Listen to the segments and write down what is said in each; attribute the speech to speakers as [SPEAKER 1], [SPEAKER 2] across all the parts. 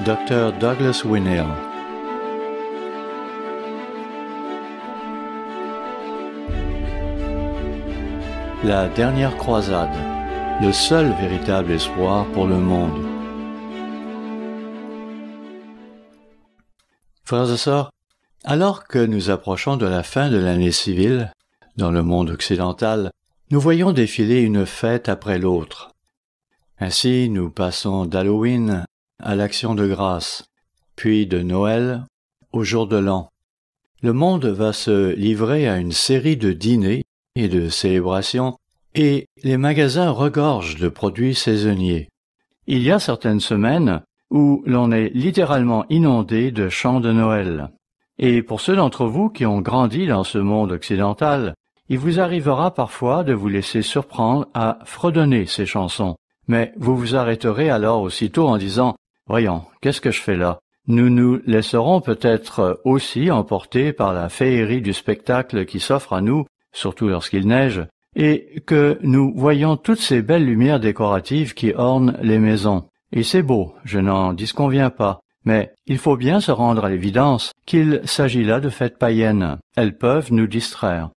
[SPEAKER 1] Dr. Douglas Winnail. La dernière croisade, le seul véritable espoir pour le monde. Frères et sœurs, alors que nous approchons de la fin de l'année civile, dans le monde occidental, nous voyons défiler une fête après l'autre. Ainsi, nous passons d'Halloween à l'Action de grâce, puis de Noël au jour de l'an. Le monde va se livrer à une série de dîners et de célébrations, et les magasins regorgent de produits saisonniers. Il y a certaines semaines où l'on est littéralement inondé de chants de Noël. Et pour ceux d'entre vous qui ont grandi dans ce monde occidental, il vous arrivera parfois de vous laisser surprendre à fredonner ces chansons. Mais vous vous arrêterez alors aussitôt en disant « Voyons, qu'est-ce que je fais là ?» Nous nous laisserons peut-être aussi emporter par la féerie du spectacle qui s'offre à nous, surtout lorsqu'il neige, et que nous voyons toutes ces belles lumières décoratives qui ornent les maisons. Et c'est beau, je n'en disconviens pas, mais il faut bien se rendre à l'évidence qu'il s'agit là de fêtes païennes. Elles peuvent nous distraire.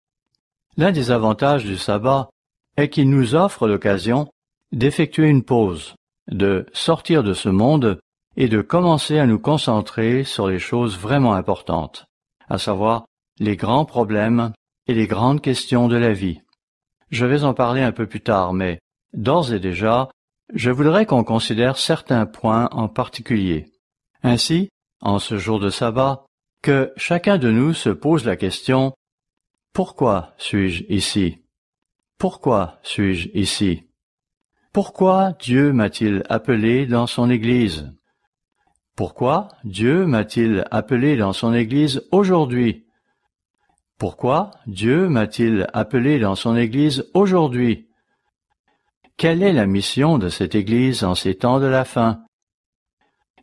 [SPEAKER 1] L'un des avantages du sabbat est qu'il nous offre l'occasion d'effectuer une pause, de sortir de ce monde et de commencer à nous concentrer sur les choses vraiment importantes, à savoir les grands problèmes et les grandes questions de la vie. Je vais en parler un peu plus tard, mais d'ores et déjà, je voudrais qu'on considère certains points en particulier. Ainsi, en ce jour de sabbat, que chacun de nous se pose la question « Pourquoi suis-je ici? Pourquoi suis-je ici? Pourquoi Dieu m'a-t-il appelé dans son Église? Pourquoi Dieu m'a-t-il appelé dans son Église aujourd'hui? Pourquoi Dieu m'a-t-il appelé dans son Église aujourd'hui? Quelle est la mission de cette Église en ces temps de la fin?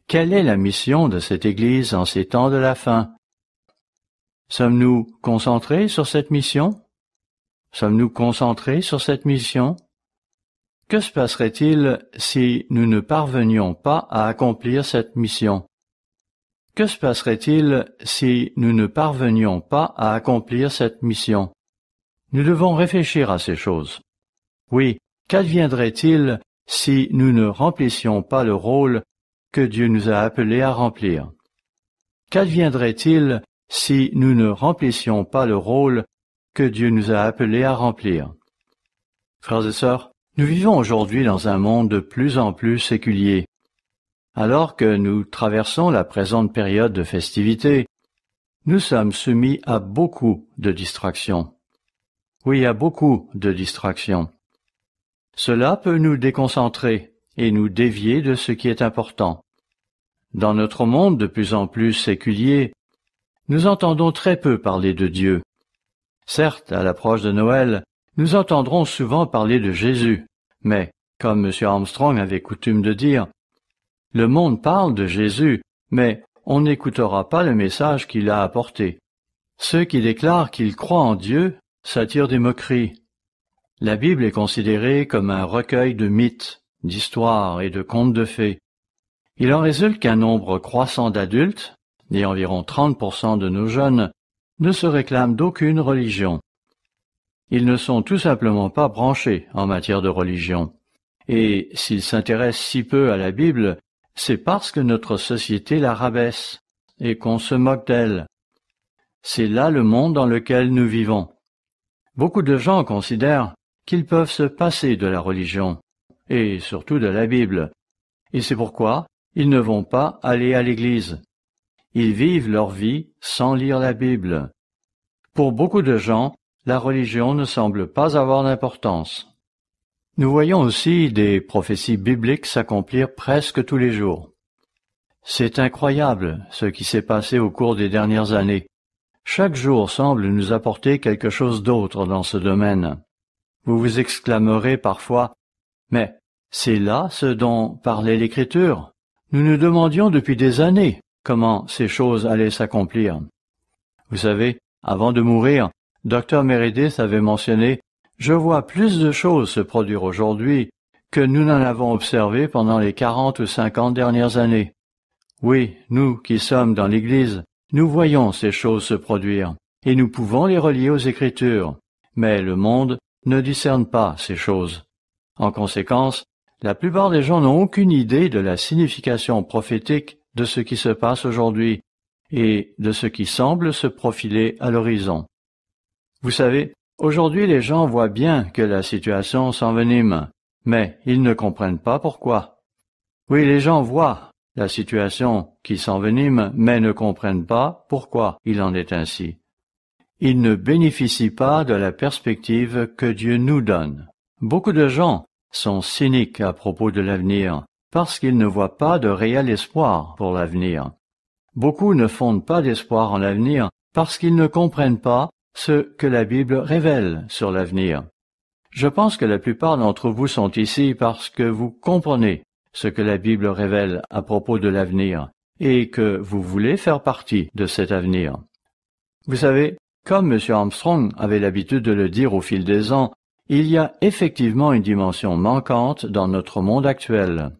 [SPEAKER 1] Quelle est la mission de cette Église en ces temps de la fin? Sommes-nous concentrés sur cette mission? Sommes-nous concentrés sur cette mission? Que se passerait-il si nous ne parvenions pas à accomplir cette mission? Que se passerait-il si nous ne parvenions pas à accomplir cette mission? Nous devons réfléchir à ces choses. Oui, qu'adviendrait-il si nous ne remplissions pas le rôle que Dieu nous a appelés à remplir? Qu'adviendrait-il si nous ne remplissions pas le rôle que Dieu nous a appelés à remplir? Frères et sœurs, nous vivons aujourd'hui dans un monde de plus en plus séculier. Alors que nous traversons la présente période de festivité, nous sommes soumis à beaucoup de distractions. Oui, à beaucoup de distractions. Cela peut nous déconcentrer et nous dévier de ce qui est important. Dans notre monde de plus en plus séculier, nous entendons très peu parler de Dieu. Certes, à l'approche de Noël, nous entendrons souvent parler de Jésus, mais, comme M. Armstrong avait coutume de dire, le monde parle de Jésus, mais on n'écoutera pas le message qu'il a apporté. Ceux qui déclarent qu'ils croient en Dieu s'attirent des moqueries. La Bible est considérée comme un recueil de mythes, d'histoires et de contes de fées. Il en résulte qu'un nombre croissant d'adultes, et environ 30% de nos jeunes, ne se réclament d'aucune religion. Ils ne sont tout simplement pas branchés en matière de religion. Et s'ils s'intéressent si peu à la Bible, c'est parce que notre société la rabaisse et qu'on se moque d'elle. C'est là le monde dans lequel nous vivons. Beaucoup de gens considèrent qu'ils peuvent se passer de la religion, et surtout de la Bible, et c'est pourquoi ils ne vont pas aller à l'église. Ils vivent leur vie sans lire la Bible. Pour beaucoup de gens, la religion ne semble pas avoir d'importance. Nous voyons aussi des prophéties bibliques s'accomplir presque tous les jours. C'est incroyable ce qui s'est passé au cours des dernières années. Chaque jour semble nous apporter quelque chose d'autre dans ce domaine. Vous vous exclamerez parfois « Mais c'est là ce dont parlait l'Écriture. Nous nous demandions depuis des années comment ces choses allaient s'accomplir. » Vous savez, avant de mourir, Dr. Meredith avait mentionné « Je vois plus de choses se produire aujourd'hui que nous n'en avons observé pendant les 40 ou 50 dernières années. » Oui, nous qui sommes dans l'Église, nous voyons ces choses se produire, et nous pouvons les relier aux Écritures, mais le monde ne discerne pas ces choses. En conséquence, la plupart des gens n'ont aucune idée de la signification prophétique de ce qui se passe aujourd'hui et de ce qui semble se profiler à l'horizon. Vous savez, aujourd'hui les gens voient bien que la situation s'envenime, mais ils ne comprennent pas pourquoi. Oui, les gens voient la situation qui s'envenime, mais ne comprennent pas pourquoi il en est ainsi. Ils ne bénéficient pas de la perspective que Dieu nous donne. Beaucoup de gens sont cyniques à propos de l'avenir, parce qu'ils ne voient pas de réel espoir pour l'avenir. Beaucoup ne fondent pas d'espoir en l'avenir, parce qu'ils ne comprennent pas ce que la Bible révèle sur l'avenir. Je pense que la plupart d'entre vous sont ici parce que vous comprenez ce que la Bible révèle à propos de l'avenir, et que vous voulez faire partie de cet avenir. Vous savez, comme M. Armstrong avait l'habitude de le dire au fil des ans, il y a effectivement une dimension manquante dans notre monde actuel.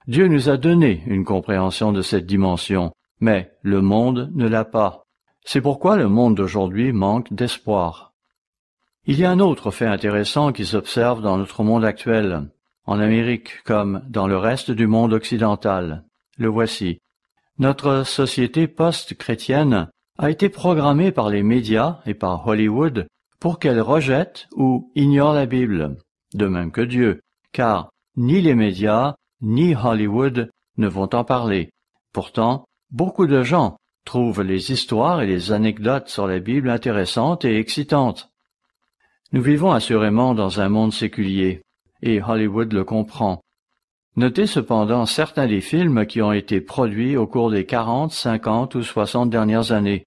[SPEAKER 1] Dieu nous a donné une compréhension de cette dimension, mais le monde ne l'a pas. C'est pourquoi le monde d'aujourd'hui manque d'espoir. Il y a un autre fait intéressant qui s'observe dans notre monde actuel, en Amérique comme dans le reste du monde occidental. Le voici. Notre société post-chrétienne a été programmée par les médias et par Hollywood pour qu'elle rejette ou ignore la Bible, de même que Dieu, car ni les médias ni Hollywood ne vont en parler. Pourtant, beaucoup de gens trouvent les histoires et les anecdotes sur la Bible intéressantes et excitantes. Nous vivons assurément dans un monde séculier, et Hollywood le comprend. Notez cependant certains des films qui ont été produits au cours des 40, 50 ou 60 dernières années.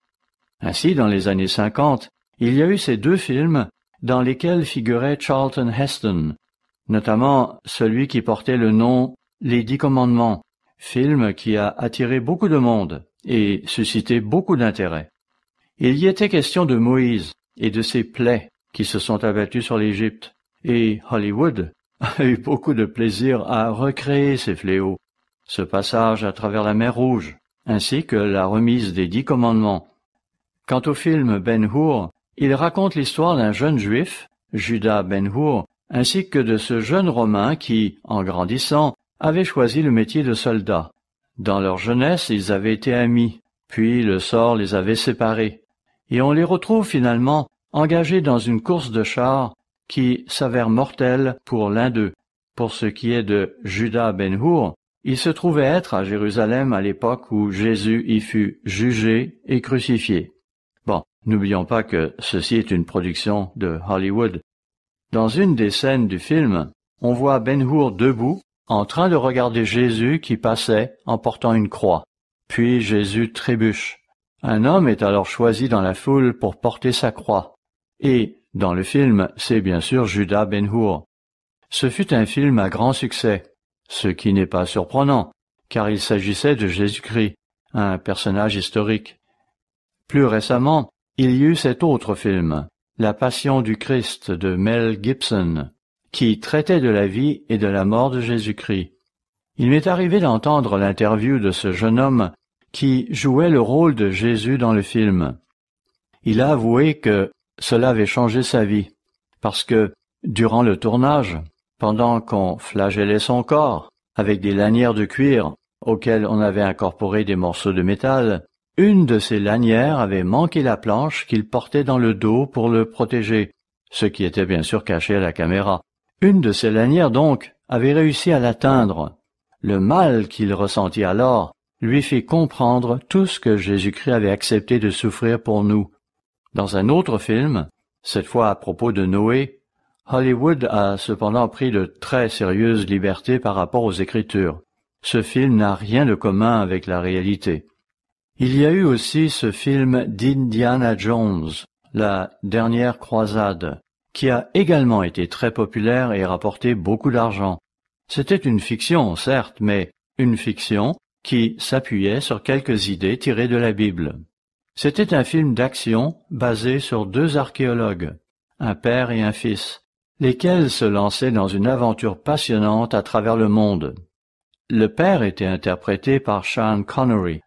[SPEAKER 1] Ainsi, dans les années 50, il y a eu ces deux films dans lesquels figurait Charlton Heston, notamment celui qui portait le nom Les 10 Commandements, film qui a attiré beaucoup de monde et suscité beaucoup d'intérêt. Il y était question de Moïse et de ses plaies qui se sont abattues sur l'Égypte, et Hollywood a eu beaucoup de plaisir à recréer ces fléaux, ce passage à travers la mer Rouge, ainsi que la remise des 10 commandements. Quant au film Ben-Hur, il raconte l'histoire d'un jeune juif, Judas Ben-Hur, ainsi que de ce jeune Romain qui, en grandissant, avait choisi le métier de soldat. Dans leur jeunesse, ils avaient été amis, puis le sort les avait séparés, et on les retrouve finalement engagés dans une course de chars qui s'avère mortelle pour l'un d'eux. Pour ce qui est de Judas Ben-Hur, il se trouvait être à Jérusalem à l'époque où Jésus y fut jugé et crucifié. Bon, n'oublions pas que ceci est une production de Hollywood. Dans une des scènes du film, on voit Ben-Hur debout, en train de regarder Jésus qui passait en portant une croix. Puis Jésus trébuche. Un homme est alors choisi dans la foule pour porter sa croix. Et, dans le film, c'est bien sûr Judas Ben-Hur. Ce fut un film à grand succès, ce qui n'est pas surprenant, car il s'agissait de Jésus-Christ, un personnage historique. Plus récemment, il y eut cet autre film, La Passion du Christ de Mel Gibson, qui traitait de la vie et de la mort de Jésus-Christ. Il m'est arrivé d'entendre l'interview de ce jeune homme qui jouait le rôle de Jésus dans le film. Il a avoué que cela avait changé sa vie, parce que, durant le tournage, pendant qu'on flagellait son corps avec des lanières de cuir auxquelles on avait incorporé des morceaux de métal, une de ces lanières avait manqué la planche qu'il portait dans le dos pour le protéger, ce qui était bien sûr caché à la caméra. Une de ces lanières, donc, avait réussi à l'atteindre. Le mal qu'il ressentit alors lui fit comprendre tout ce que Jésus-Christ avait accepté de souffrir pour nous. Dans un autre film, cette fois à propos de Noé, Hollywood a cependant pris de très sérieuses libertés par rapport aux Écritures. Ce film n'a rien de commun avec la réalité. Il y a eu aussi ce film d'Indiana Jones, La Dernière Croisade, qui a également été très populaire et rapporté beaucoup d'argent. C'était une fiction, certes, mais une fiction qui s'appuyait sur quelques idées tirées de la Bible. C'était un film d'action basé sur deux archéologues, un père et un fils, lesquels se lançaient dans une aventure passionnante à travers le monde. Le père était interprété par Sean Connery,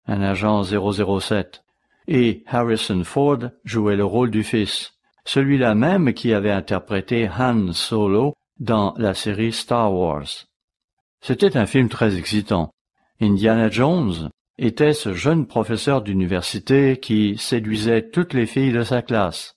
[SPEAKER 1] un agent 007, et Harrison Ford jouait le rôle du fils, celui-là même qui avait interprété Han Solo dans la série Star Wars. C'était un film très excitant. Indiana Jones était ce jeune professeur d'université qui séduisait toutes les filles de sa classe.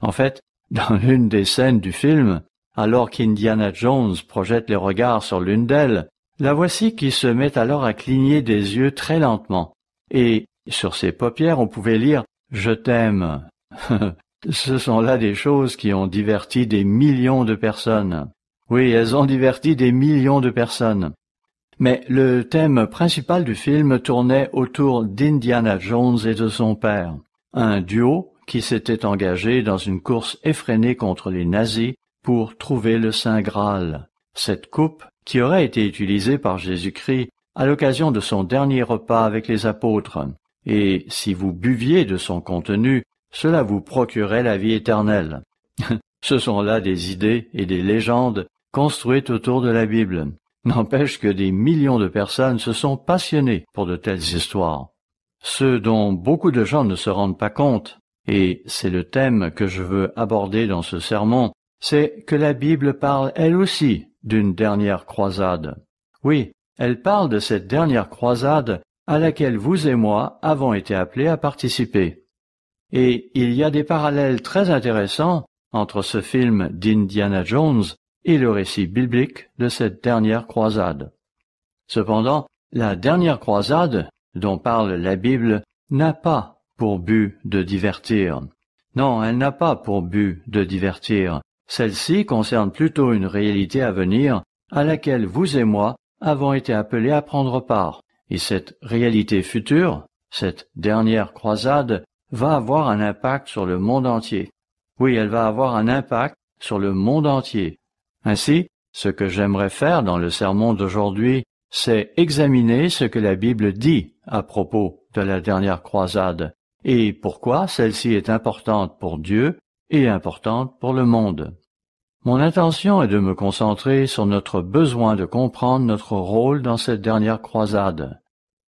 [SPEAKER 1] En fait, dans l'une des scènes du film, alors qu'Indiana Jones projette les regards sur l'une d'elles, la voici qui se met alors à cligner des yeux très lentement. Et sur ses paupières, on pouvait lire « Je t'aime ». Ce sont là des choses qui ont diverti des millions de personnes. Oui, elles ont diverti des millions de personnes. Mais le thème principal du film tournait autour d'Indiana Jones et de son père, un duo qui s'était engagé dans une course effrénée contre les nazis pour trouver le Saint Graal, cette coupe qui aurait été utilisée par Jésus-Christ à l'occasion de son dernier repas avec les apôtres, et si vous buviez de son contenu, cela vous procurait la vie éternelle. Ce sont là des idées et des légendes construites autour de la Bible. N'empêche que des millions de personnes se sont passionnées pour de telles histoires. Ce dont beaucoup de gens ne se rendent pas compte, et c'est le thème que je veux aborder dans ce sermon, c'est que la Bible parle elle aussi d'une dernière croisade. Oui, elle parle de cette dernière croisade à laquelle vous et moi avons été appelés à participer. Et il y a des parallèles très intéressants entre ce film d'Indiana Jones et le récit biblique de cette dernière croisade. Cependant, la dernière croisade, dont parle la Bible, n'a pas pour but de divertir. Non, elle n'a pas pour but de divertir. Celle-ci concerne plutôt une réalité à venir à laquelle vous et moi avons été appelés à prendre part. Et cette réalité future, cette dernière croisade, va avoir un impact sur le monde entier. Oui, elle va avoir un impact sur le monde entier. Ainsi, ce que j'aimerais faire dans le sermon d'aujourd'hui, c'est examiner ce que la Bible dit à propos de la dernière croisade et pourquoi celle-ci est importante pour Dieu et importante pour le monde. Mon intention est de me concentrer sur notre besoin de comprendre notre rôle dans cette dernière croisade.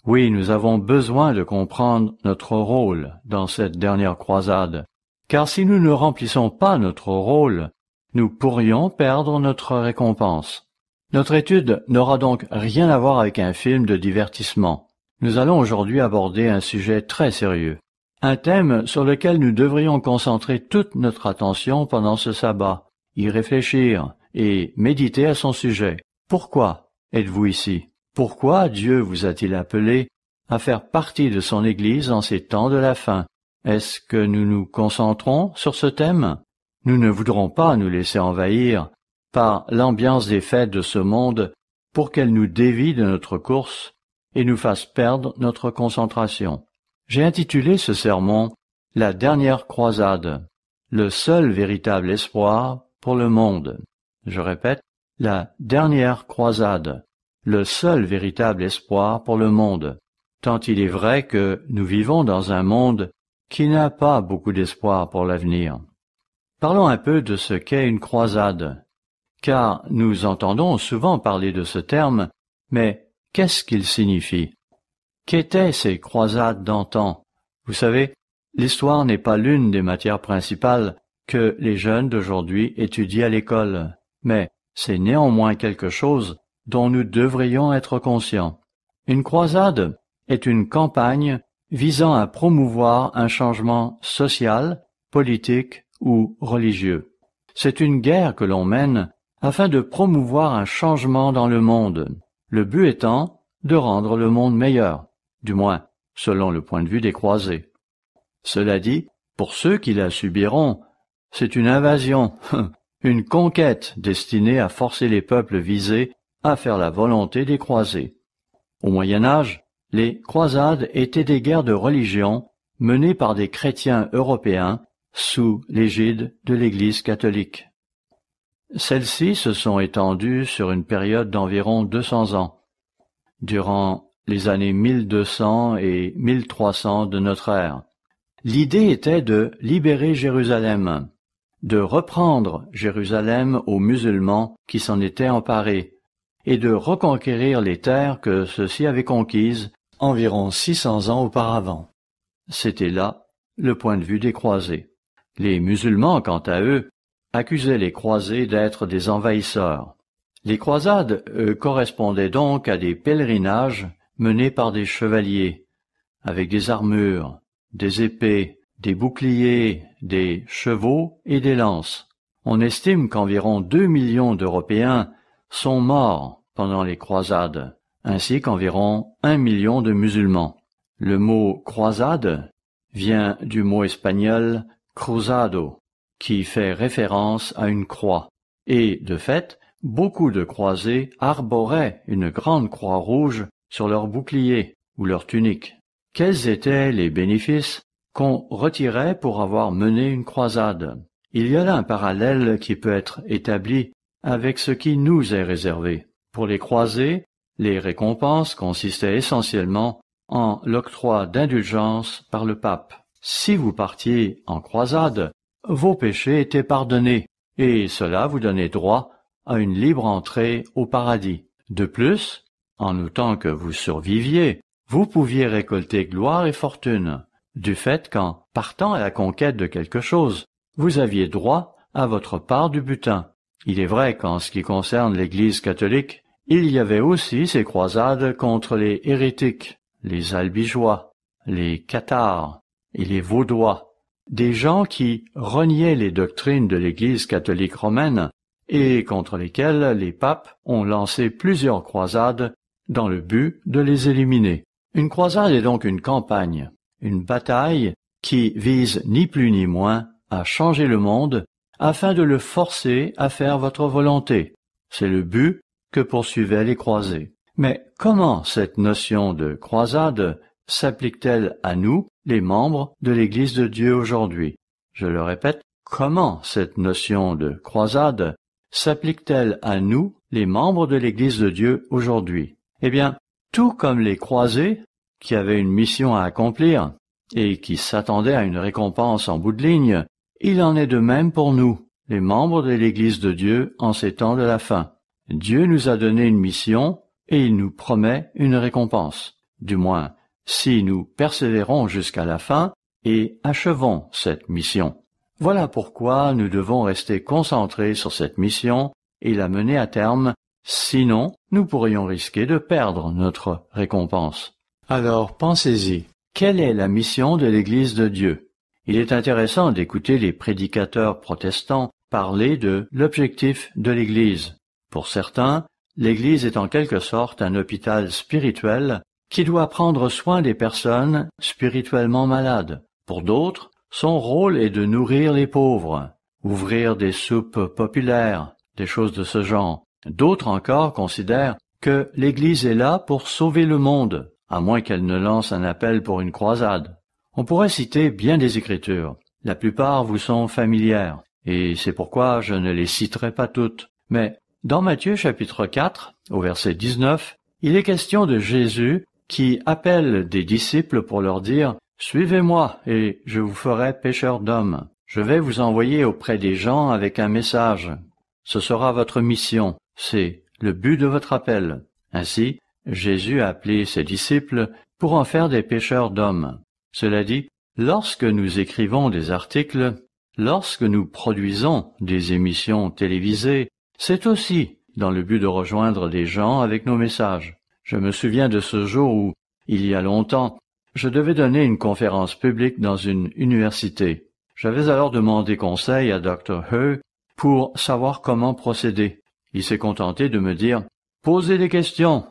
[SPEAKER 1] Oui, nous avons besoin de comprendre notre rôle dans cette dernière croisade, car si nous ne remplissons pas notre rôle, nous pourrions perdre notre récompense. Notre étude n'aura donc rien à voir avec un film de divertissement. Nous allons aujourd'hui aborder un sujet très sérieux, un thème sur lequel nous devrions concentrer toute notre attention pendant ce sabbat, y réfléchir et méditer à son sujet. Pourquoi êtes-vous ici? Pourquoi Dieu vous a-t-il appelé à faire partie de son Église en ces temps de la fin? Est-ce que nous nous concentrons sur ce thème? Nous ne voudrons pas nous laisser envahir par l'ambiance des fêtes de ce monde pour qu'elle nous dévie de notre course et nous fasse perdre notre concentration. J'ai intitulé ce sermon « La dernière croisade », le seul véritable espoir pour le monde. Je répète, la dernière croisade, le seul véritable espoir pour le monde, tant il est vrai que nous vivons dans un monde qui n'a pas beaucoup d'espoir pour l'avenir. Parlons un peu de ce qu'est une croisade, car nous entendons souvent parler de ce terme, mais qu'est-ce qu'il signifie? Qu'étaient ces croisades d'antan? Vous savez, l'histoire n'est pas l'une des matières principales que les jeunes d'aujourd'hui étudient à l'école, mais c'est néanmoins quelque chose dont nous devrions être conscients. Une croisade est une campagne visant à promouvoir un changement social, politique ou religieux. C'est une guerre que l'on mène afin de promouvoir un changement dans le monde, le but étant de rendre le monde meilleur, du moins selon le point de vue des croisés. Cela dit, pour ceux qui la subiront, c'est une invasion, une conquête destinée à forcer les peuples visés à faire la volonté des croisés. Au Moyen Âge, les croisades étaient des guerres de religion menées par des chrétiens européens sous l'égide de l'Église catholique. Celles-ci se sont étendues sur une période d'environ 200 ans, durant les années 1200 et 1300 de notre ère. L'idée était de libérer Jérusalem, de reprendre Jérusalem aux musulmans qui s'en étaient emparés, et de reconquérir les terres que ceux-ci avaient conquises environ 600 ans auparavant. C'était là le point de vue des croisés. Les musulmans, quant à eux, accusaient les croisés d'être des envahisseurs. Les croisades correspondaient donc à des pèlerinages menés par des chevaliers, avec des armures, des épées, des boucliers, des chevaux et des lances. On estime qu'environ 2 millions d'Européens sont morts pendant les croisades, ainsi qu'environ 1 million de musulmans. Le mot croisade vient du mot espagnol cruzado, qui fait référence à une croix. Et, de fait, beaucoup de croisés arboraient une grande croix rouge sur leur bouclier ou leur tunique. Quels étaient les bénéfices qu'on retirait pour avoir mené une croisade? Il y a là un parallèle qui peut être établi avec ce qui nous est réservé. Pour les croisés, les récompenses consistaient essentiellement en l'octroi d'indulgence par le pape. Si vous partiez en croisade, vos péchés étaient pardonnés, et cela vous donnait droit à une libre entrée au paradis. De plus, en autant que vous surviviez, vous pouviez récolter gloire et fortune, du fait qu'en partant à la conquête de quelque chose, vous aviez droit à votre part du butin. Il est vrai qu'en ce qui concerne l'Église catholique, il y avait aussi ces croisades contre les hérétiques, les albigeois, les cathares et les vaudois, des gens qui reniaient les doctrines de l'Église catholique romaine et contre lesquels les papes ont lancé plusieurs croisades dans le but de les éliminer. Une croisade est donc une campagne, une bataille qui vise ni plus ni moins à changer le monde afin de le forcer à faire votre volonté. C'est le but que poursuivaient les croisés. Mais comment cette notion de croisade s'applique-t-elle à nous, les membres de l'Église de Dieu aujourd'hui? Je le répète, comment cette notion de croisade s'applique-t-elle à nous, les membres de l'Église de Dieu aujourd'hui? Eh bien, tout comme les croisés, qui avaient une mission à accomplir et qui s'attendaient à une récompense en bout de ligne, il en est de même pour nous, les membres de l'Église de Dieu en ces temps de la fin. Dieu nous a donné une mission et il nous promet une récompense. Du moins, si nous persévérons jusqu'à la fin et achevons cette mission. Voilà pourquoi nous devons rester concentrés sur cette mission et la mener à terme, sinon nous pourrions risquer de perdre notre récompense. Alors pensez-y, quelle est la mission de l'Église de Dieu? Il est intéressant d'écouter les prédicateurs protestants parler de l'objectif de l'Église. Pour certains, l'Église est en quelque sorte un hôpital spirituel qui doit prendre soin des personnes spirituellement malades. Pour d'autres, son rôle est de nourrir les pauvres, ouvrir des soupes populaires, des choses de ce genre. D'autres encore considèrent que l'Église est là pour sauver le monde, à moins qu'elle ne lance un appel pour une croisade. On pourrait citer bien des écritures. La plupart vous sont familières, et c'est pourquoi je ne les citerai pas toutes. Mais dans Matthieu chapitre 4, au verset 19, il est question de Jésus qui appelle des disciples pour leur dire « Suivez-moi et je vous ferai pécheurs d'hommes. Je vais vous envoyer auprès des gens avec un message. Ce sera votre mission, c'est le but de votre appel. » Ainsi, Jésus a appelé ses disciples pour en faire des pécheurs d'hommes. Cela dit, lorsque nous écrivons des articles, lorsque nous produisons des émissions télévisées, c'est aussi dans le but de rejoindre des gens avec nos messages. Je me souviens de ce jour où, il y a longtemps, je devais donner une conférence publique dans une université. J'avais alors demandé conseil à Dr. He pour savoir comment procéder. Il s'est contenté de me dire « Posez des questions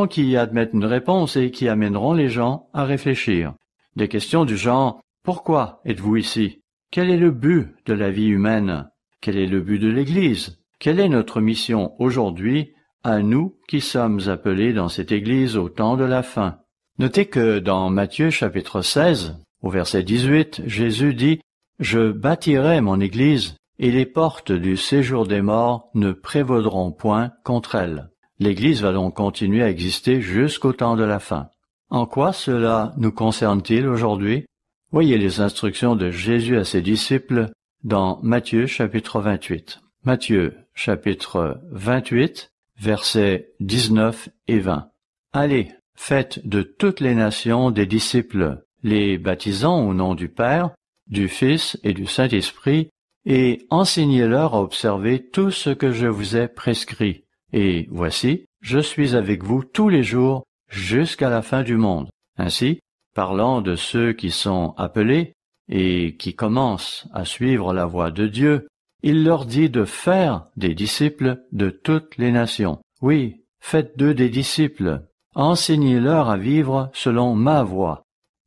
[SPEAKER 1] qui admettent une réponse et qui amèneront les gens à réfléchir. Des questions du genre « Pourquoi êtes-vous ici? Quel est le but de la vie humaine? Quel est le but de l'Église? Quelle est notre mission aujourd'hui à nous qui sommes appelés dans cette Église au temps de la fin? » Notez que dans Matthieu chapitre 16, au verset 18, Jésus dit « Je bâtirai mon Église et les portes du séjour des morts ne prévaudront point contre elle. » L'Église va donc continuer à exister jusqu'au temps de la fin. En quoi cela nous concerne-t-il aujourd'hui? Voyez les instructions de Jésus à ses disciples dans Matthieu chapitre 28. Matthieu chapitre 28, versets 19 et 20. Allez, faites de toutes les nations des disciples, les baptisant au nom du Père, du Fils et du Saint-Esprit, et enseignez-leur à observer tout ce que je vous ai prescrit. Et voici, je suis avec vous tous les jours jusqu'à la fin du monde. Ainsi, parlant de ceux qui sont appelés et qui commencent à suivre la voie de Dieu, il leur dit de faire des disciples de toutes les nations. Oui, faites d'eux des disciples. Enseignez-leur à vivre selon ma voie.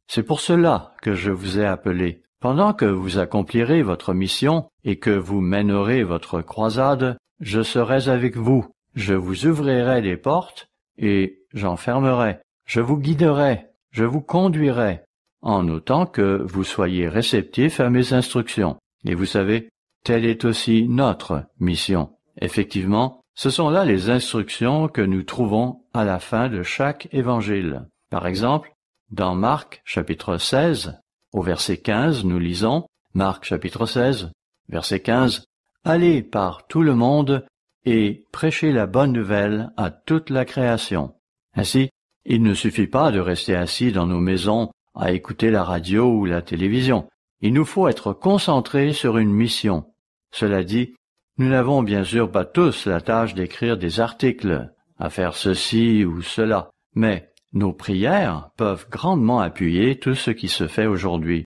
[SPEAKER 1] C'est pour cela que je vous ai appelé. Pendant que vous accomplirez votre mission et que vous mènerez votre croisade, je serai avec vous. Je vous ouvrirai les portes et j'en fermerai. Je vous guiderai, je vous conduirai, en autant que vous soyez réceptifs à mes instructions. Et vous savez, telle est aussi notre mission. Effectivement, ce sont là les instructions que nous trouvons à la fin de chaque évangile. Par exemple, dans Marc chapitre 16, au verset 15, nous lisons, Marc chapitre 16, verset 15, « Allez par tout le monde et prêchez la bonne nouvelle à toute la création. » Ainsi, il ne suffit pas de rester assis dans nos maisons à écouter la radio ou la télévision. Il nous faut être concentrés sur une mission. Cela dit, nous n'avons bien sûr pas tous la tâche d'écrire des articles, à faire ceci ou cela, mais nos prières peuvent grandement appuyer tout ce qui se fait aujourd'hui.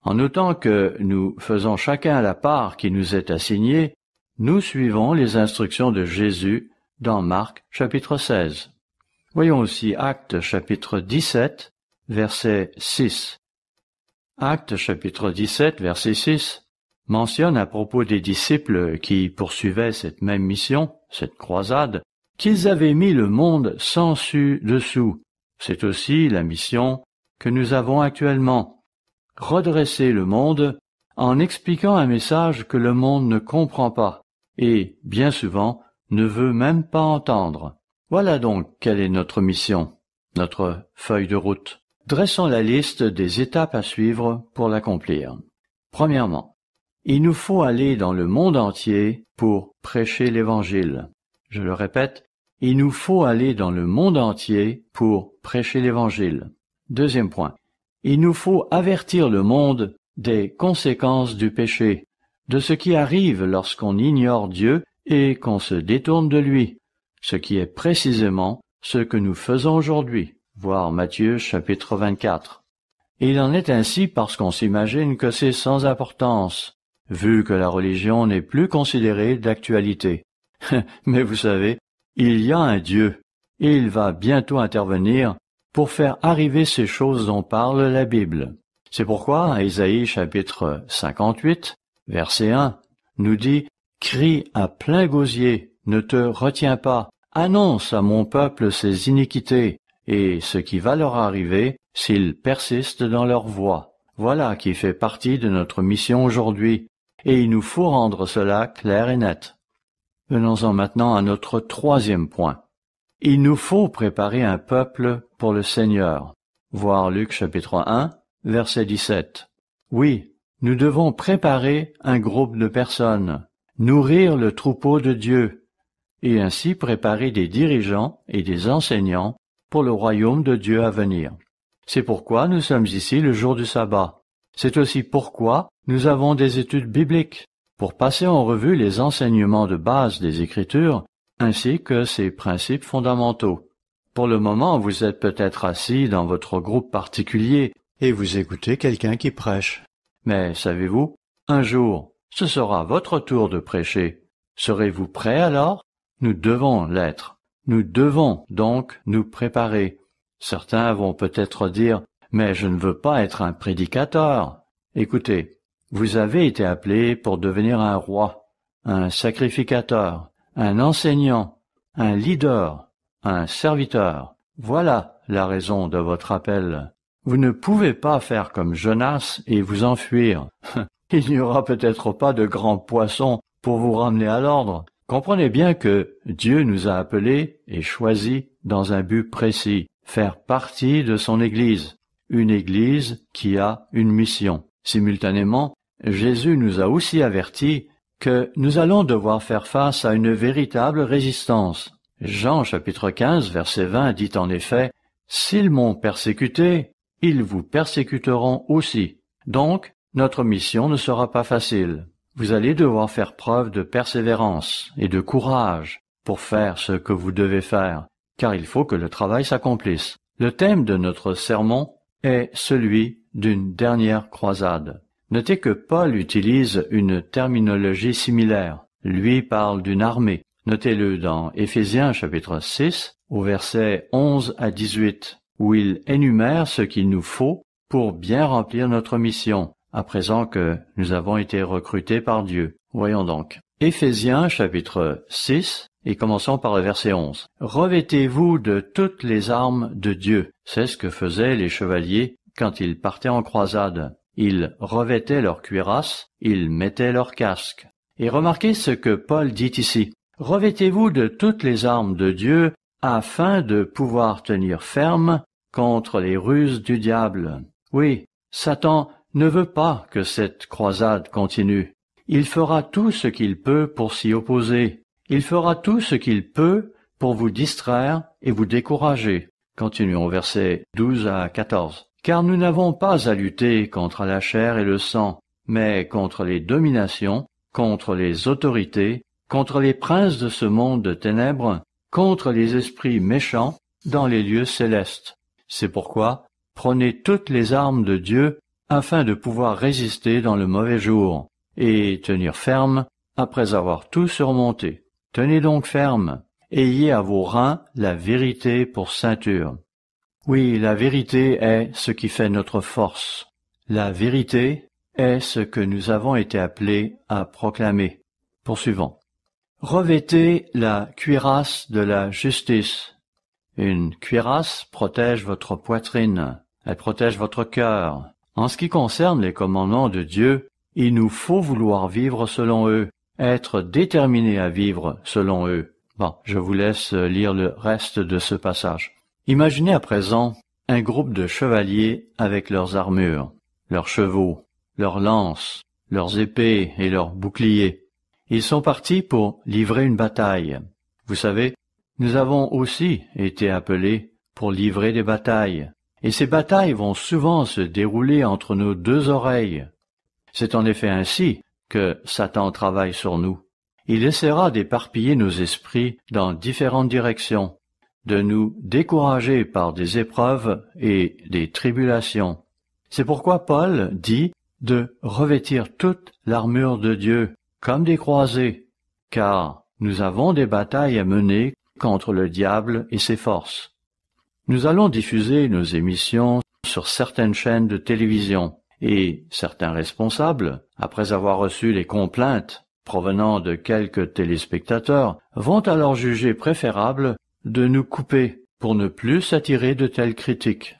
[SPEAKER 1] En autant que nous faisons chacun la part qui nous est assignée, nous suivons les instructions de Jésus dans Marc chapitre 16. Voyons aussi Actes chapitre 17, verset 6. Actes chapitre 17, verset 6 mentionne à propos des disciples qui poursuivaient cette même mission, cette croisade, qu'ils avaient mis le monde sans dessus. C'est aussi la mission que nous avons actuellement. Redresser le monde en expliquant un message que le monde ne comprend pas et, bien souvent, ne veut même pas entendre. Voilà donc quelle est notre mission, notre feuille de route. Dressons la liste des étapes à suivre pour l'accomplir. Premièrement, il nous faut aller dans le monde entier pour prêcher l'Évangile. Je le répète, il nous faut aller dans le monde entier pour prêcher l'Évangile. Deuxième point, il nous faut avertir le monde des conséquences du péché, de ce qui arrive lorsqu'on ignore Dieu et qu'on se détourne de lui, ce qui est précisément ce que nous faisons aujourd'hui, voir Matthieu chapitre 24. Et il en est ainsi parce qu'on s'imagine que c'est sans importance, vu que la religion n'est plus considérée d'actualité. Mais vous savez, il y a un Dieu, et il va bientôt intervenir pour faire arriver ces choses dont parle la Bible. C'est pourquoi Ésaïe chapitre 58, verset 1, nous dit « Crie à plein gosier, ne te retiens pas, annonce à mon peuple ses iniquités, et ce qui va leur arriver s'ils persistent dans leur voie. » Voilà qui fait partie de notre mission aujourd'hui, et il nous faut rendre cela clair et net. Venons-en maintenant à notre troisième point. Il nous faut préparer un peuple pour le Seigneur. Voir Luc chapitre 1, verset 17. Oui, nous devons préparer un groupe de personnes, nourrir le troupeau de Dieu, et ainsi préparer des dirigeants et des enseignants pour le royaume de Dieu à venir. C'est pourquoi nous sommes ici le jour du sabbat. C'est aussi pourquoi nous avons des études bibliques, pour passer en revue les enseignements de base des Écritures, ainsi que ses principes fondamentaux. Pour le moment, vous êtes peut-être assis dans votre groupe particulier et vous écoutez quelqu'un qui prêche. Mais savez-vous, un jour, ce sera votre tour de prêcher. Serez-vous prêts alors? Nous devons l'être. Nous devons donc nous préparer. Certains vont peut-être dire « Mais je ne veux pas être un prédicateur. » Écoutez, vous avez été appelé pour devenir un roi, un sacrificateur, un enseignant, un leader, un serviteur. Voilà la raison de votre appel. Vous ne pouvez pas faire comme Jonas et vous enfuir. Il n'y aura peut-être pas de grands poissons pour vous ramener à l'ordre. Comprenez bien que Dieu nous a appelés et choisis dans un but précis, faire partie de son Église, une Église qui a une mission. Simultanément, Jésus nous a aussi avertis que nous allons devoir faire face à une véritable résistance. Jean chapitre 15, verset 20 dit en effet, « S'ils m'ont persécuté, ils vous persécuteront aussi. » Donc, notre mission ne sera pas facile. Vous allez devoir faire preuve de persévérance et de courage pour faire ce que vous devez faire, car il faut que le travail s'accomplisse. Le thème de notre sermon est celui d'une dernière croisade. Notez que Paul utilise une terminologie similaire. Lui parle d'une armée. Notez-le dans Éphésiens chapitre 6, au verset 11 à 18, où il énumère ce qu'il nous faut pour bien remplir notre mission, à présent que nous avons été recrutés par Dieu. Voyons donc. Éphésiens chapitre 6, et commençons par le verset 11. « Revêtez-vous de toutes les armes de Dieu. » C'est ce que faisaient les chevaliers quand ils partaient en croisade. Ils revêtaient leur cuirasse, ils mettaient leur casque. Et remarquez ce que Paul dit ici. « Revêtez-vous de toutes les armes de Dieu afin de pouvoir tenir ferme contre les ruses du diable. » Oui, Satan ne veut pas que cette croisade continue. Il fera tout ce qu'il peut pour s'y opposer. Il fera tout ce qu'il peut pour vous distraire et vous décourager. Continuons au verset 12 à 14. « Car nous n'avons pas à lutter contre la chair et le sang, mais contre les dominations, contre les autorités, contre les princes de ce monde de ténèbres, contre les esprits méchants dans les lieux célestes. C'est pourquoi prenez toutes les armes de Dieu afin de pouvoir résister dans le mauvais jour et tenir ferme après avoir tout surmonté. Tenez donc ferme, ayez à vos reins la vérité pour ceinture. » Oui, la vérité est ce qui fait notre force. La vérité est ce que nous avons été appelés à proclamer. Poursuivons. Revêtez la cuirasse de la justice. Une cuirasse protège votre poitrine, elle protège votre cœur. En ce qui concerne les commandements de Dieu, il nous faut vouloir vivre selon eux, être déterminés à vivre selon eux. Bon, je vous laisse lire le reste de ce passage. Imaginez à présent un groupe de chevaliers avec leurs armures, leurs chevaux, leurs lances, leurs épées et leurs boucliers. Ils sont partis pour livrer une bataille. Vous savez, nous avons aussi été appelés pour livrer des batailles. Et ces batailles vont souvent se dérouler entre nos deux oreilles. C'est en effet ainsi que Satan travaille sur nous. Il essaiera d'éparpiller nos esprits dans différentes directions, de nous décourager par des épreuves et des tribulations. C'est pourquoi Paul dit de revêtir toute l'armure de Dieu, comme des croisés, car nous avons des batailles à mener contre le diable et ses forces. Nous allons diffuser nos émissions sur certaines chaînes de télévision, et certains responsables, après avoir reçu les complaintes provenant de quelques téléspectateurs, vont alors juger préférable de nous couper pour ne plus s'attirer de telles critiques.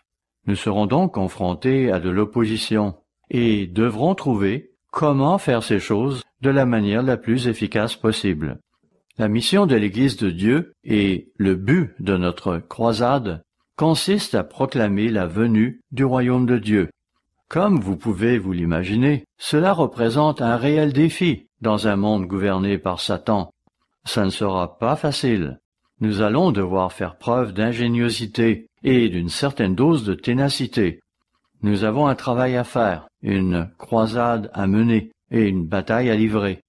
[SPEAKER 1] Nous serons donc confrontés à de l'opposition et devrons trouver comment faire ces choses de la manière la plus efficace possible. La mission de l'Église de Dieu et le but de notre croisade consiste à proclamer la venue du royaume de Dieu. Comme vous pouvez vous l'imaginer, cela représente un réel défi dans un monde gouverné par Satan. Ça ne sera pas facile. Nous allons devoir faire preuve d'ingéniosité et d'une certaine dose de ténacité. Nous avons un travail à faire, une croisade à mener et une bataille à livrer.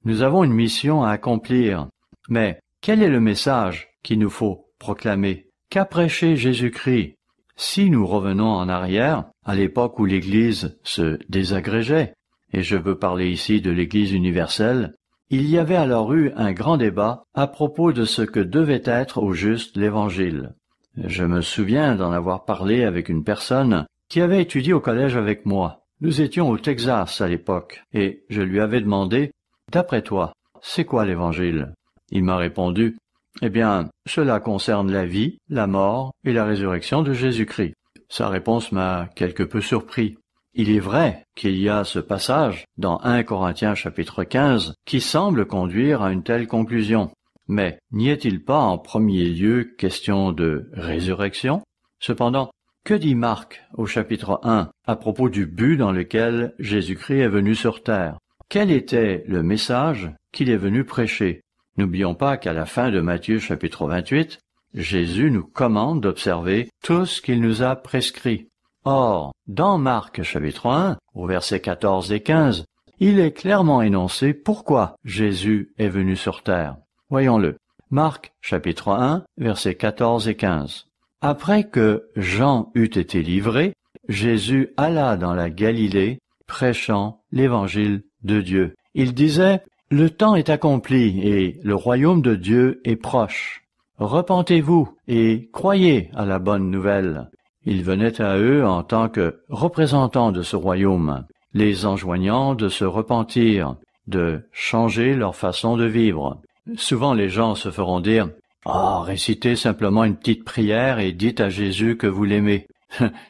[SPEAKER 1] Nous avons une mission à accomplir. Mais quel est le message qu'il nous faut proclamer? Qu'a prêché Jésus-Christ? Si nous revenons en arrière, à l'époque où l'Église se désagrégeait, et je veux parler ici de l'Église universelle, il y avait alors eu un grand débat à propos de ce que devait être au juste l'Évangile. Je me souviens d'en avoir parlé avec une personne qui avait étudié au collège avec moi. Nous étions au Texas à l'époque, et je lui avais demandé, « D'après toi, c'est quoi l'Évangile ?» Il m'a répondu, « Eh bien, cela concerne la vie, la mort et la résurrection de Jésus-Christ. » Sa réponse m'a quelque peu surpris. Il est vrai qu'il y a ce passage dans 1 Corinthiens chapitre 15 qui semble conduire à une telle conclusion. Mais n'y est-il pas en premier lieu question de résurrection? Cependant, que dit Marc au chapitre 1 à propos du but dans lequel Jésus-Christ est venu sur terre? Quel était le message qu'il est venu prêcher? N'oublions pas qu'à la fin de Matthieu chapitre 28, Jésus nous commande d'observer tout ce qu'il nous a prescrit. Or, dans Marc chapitre 1, au versets 14 et 15, il est clairement énoncé pourquoi Jésus est venu sur terre. Voyons-le. Marc chapitre 1, versets 14 et 15. Après que Jean eut été livré, Jésus alla dans la Galilée, prêchant l'évangile de Dieu. Il disait, « Le temps est accompli et le royaume de Dieu est proche. Repentez-vous et croyez à la bonne nouvelle. » Il venait à eux en tant que représentants de ce royaume, les enjoignant de se repentir, de changer leur façon de vivre. Souvent les gens se feront dire « Ah, récitez simplement une petite prière et dites à Jésus que vous l'aimez.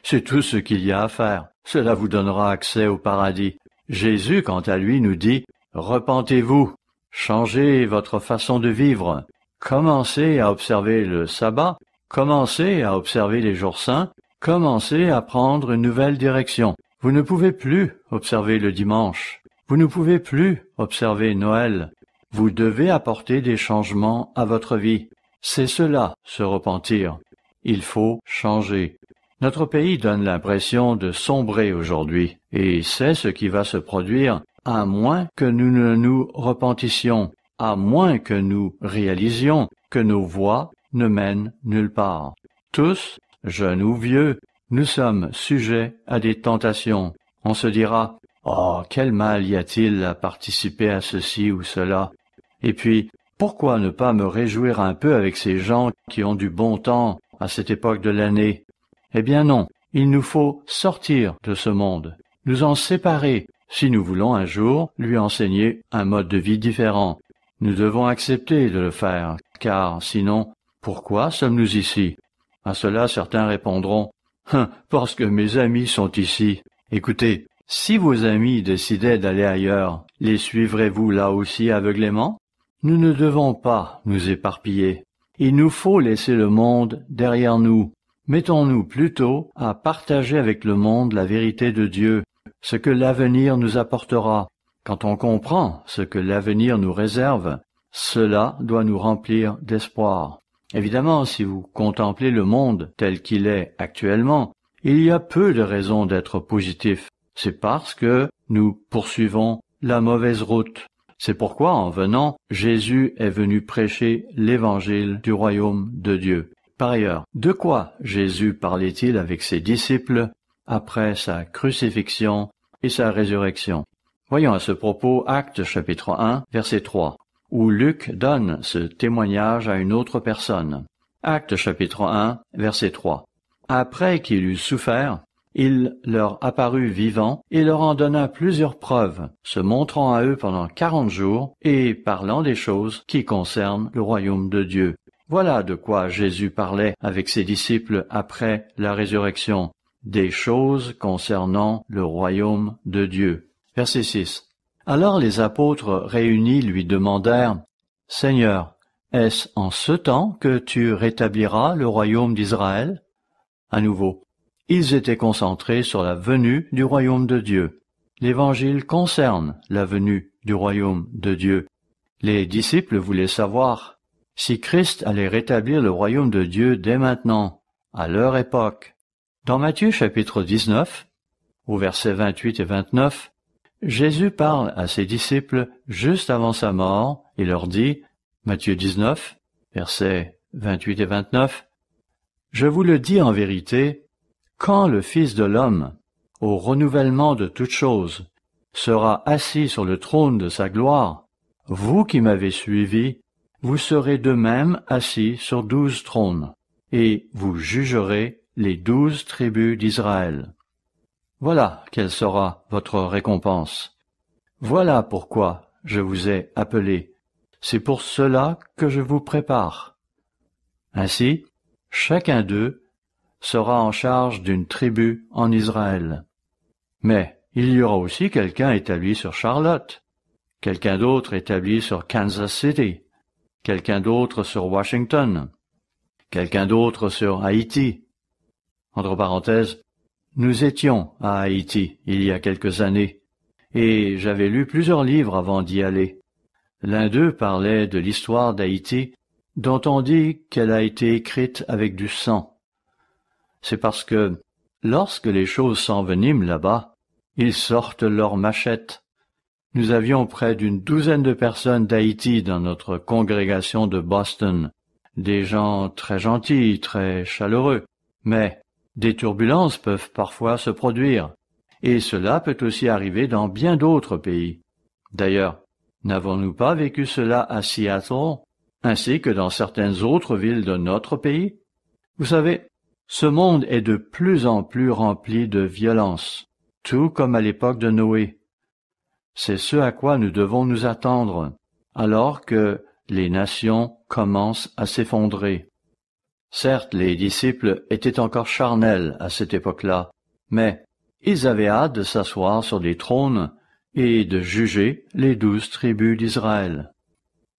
[SPEAKER 1] C'est tout ce qu'il y a à faire. Cela vous donnera accès au paradis. » Jésus, quant à lui, nous dit « Repentez-vous, changez votre façon de vivre, commencez à observer le sabbat, commencez à observer les jours saints, commencez à prendre une nouvelle direction. Vous ne pouvez plus observer le dimanche, vous ne pouvez plus observer Noël. Vous devez apporter des changements à votre vie. C'est cela, se repentir. Il faut changer. Notre pays donne l'impression de sombrer aujourd'hui, et c'est ce qui va se produire à moins que nous ne nous repentissions, à moins que nous réalisions que nos voies ne mènent nulle part. Tous, jeunes ou vieux, nous sommes sujets à des tentations. On se dira « Oh, quel mal y a-t-il à participer à ceci ou cela ?» Et puis, pourquoi ne pas me réjouir un peu avec ces gens qui ont du bon temps à cette époque de l'année? Eh bien non, il nous faut sortir de ce monde, nous en séparer, si nous voulons un jour lui enseigner un mode de vie différent. Nous devons accepter de le faire, car sinon, pourquoi sommes-nous ici? À cela, certains répondront « Parce que mes amis sont ici. » Écoutez, si vos amis décidaient d'aller ailleurs, les suivrez-vous là aussi aveuglément? Nous ne devons pas nous éparpiller. Il nous faut laisser le monde derrière nous. Mettons-nous plutôt à partager avec le monde la vérité de Dieu, ce que l'avenir nous apportera. Quand on comprend ce que l'avenir nous réserve, cela doit nous remplir d'espoir. Évidemment, si vous contemplez le monde tel qu'il est actuellement, il y a peu de raisons d'être positif. C'est parce que nous poursuivons la mauvaise route. C'est pourquoi, en venant, Jésus est venu prêcher l'évangile du royaume de Dieu. Par ailleurs, de quoi Jésus parlait-il avec ses disciples après sa crucifixion et sa résurrection? Voyons à ce propos Actes chapitre 1, verset 3, où Luc donne ce témoignage à une autre personne. Actes chapitre 1, verset 3. Après qu'il eut souffert, il leur apparut vivant et leur en donna plusieurs preuves, se montrant à eux pendant 40 jours et parlant des choses qui concernent le royaume de Dieu. Voilà de quoi Jésus parlait avec ses disciples après la résurrection, des choses concernant le royaume de Dieu. Verset 6. Alors les apôtres réunis lui demandèrent, « Seigneur, est-ce en ce temps que tu rétabliras le royaume d'Israël ?» À nouveau, ils étaient concentrés sur la venue du royaume de Dieu. L'Évangile concerne la venue du royaume de Dieu. Les disciples voulaient savoir si Christ allait rétablir le royaume de Dieu dès maintenant, à leur époque. Dans Matthieu chapitre 19, au verset 28 et 29, Jésus parle à ses disciples juste avant sa mort et leur dit, Matthieu 19, versets 28 et 29, « Je vous le dis en vérité, quand le Fils de l'homme, au renouvellement de toutes choses, sera assis sur le trône de sa gloire, vous qui m'avez suivi, vous serez de même assis sur 12 trônes, et vous jugerez les 12 tribus d'Israël. Voilà quelle sera votre récompense. Voilà pourquoi je vous ai appelé. C'est pour cela que je vous prépare. Ainsi, chacun d'eux sera en charge d'une tribu en Israël. Mais il y aura aussi quelqu'un établi sur Charlotte, quelqu'un d'autre établi sur Kansas City, quelqu'un d'autre sur Washington, quelqu'un d'autre sur Haïti. Entre parenthèses, nous étions à Haïti il y a quelques années, et j'avais lu plusieurs livres avant d'y aller. L'un d'eux parlait de l'histoire d'Haïti, dont on dit qu'elle a été écrite avec du sang. C'est parce que, lorsque les choses s'enveniment là-bas, ils sortent leurs machettes. Nous avions près d'une douzaine de personnes d'Haïti dans notre congrégation de Boston, des gens très gentils, très chaleureux, mais des turbulences peuvent parfois se produire, et cela peut aussi arriver dans bien d'autres pays. D'ailleurs, n'avons-nous pas vécu cela à Seattle, ainsi que dans certaines autres villes de notre pays? Vous savez, ce monde est de plus en plus rempli de violence, tout comme à l'époque de Noé. C'est ce à quoi nous devons nous attendre, alors que les nations commencent à s'effondrer. Certes, les disciples étaient encore charnels à cette époque-là, mais ils avaient hâte de s'asseoir sur des trônes et de juger les 12 tribus d'Israël.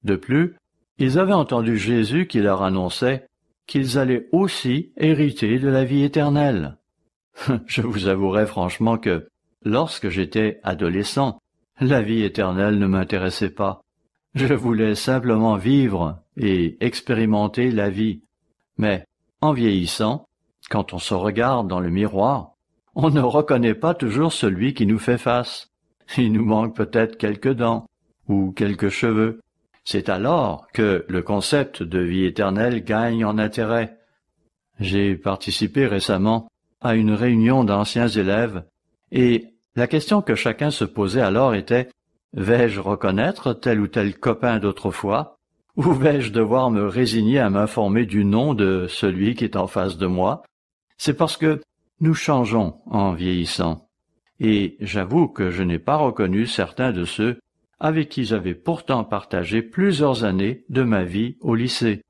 [SPEAKER 1] De plus, ils avaient entendu Jésus qui leur annonçait qu'ils allaient aussi hériter de la vie éternelle. Je vous avouerai franchement que, lorsque j'étais adolescent, la vie éternelle ne m'intéressait pas. Je voulais simplement vivre et expérimenter la vie. Mais, en vieillissant, quand on se regarde dans le miroir, on ne reconnaît pas toujours celui qui nous fait face. Il nous manque peut-être quelques dents ou quelques cheveux. C'est alors que le concept de vie éternelle gagne en intérêt. J'ai participé récemment à une réunion d'anciens élèves et la question que chacun se posait alors était « Vais-je reconnaître tel ou tel copain d'autrefois ou vais-je devoir me résigner à m'informer du nom de celui qui est en face de moi ?» C'est parce que nous changeons en vieillissant. Et j'avoue que je n'ai pas reconnu certains de ceux avec qui j'avais pourtant partagé plusieurs années de ma vie au lycée.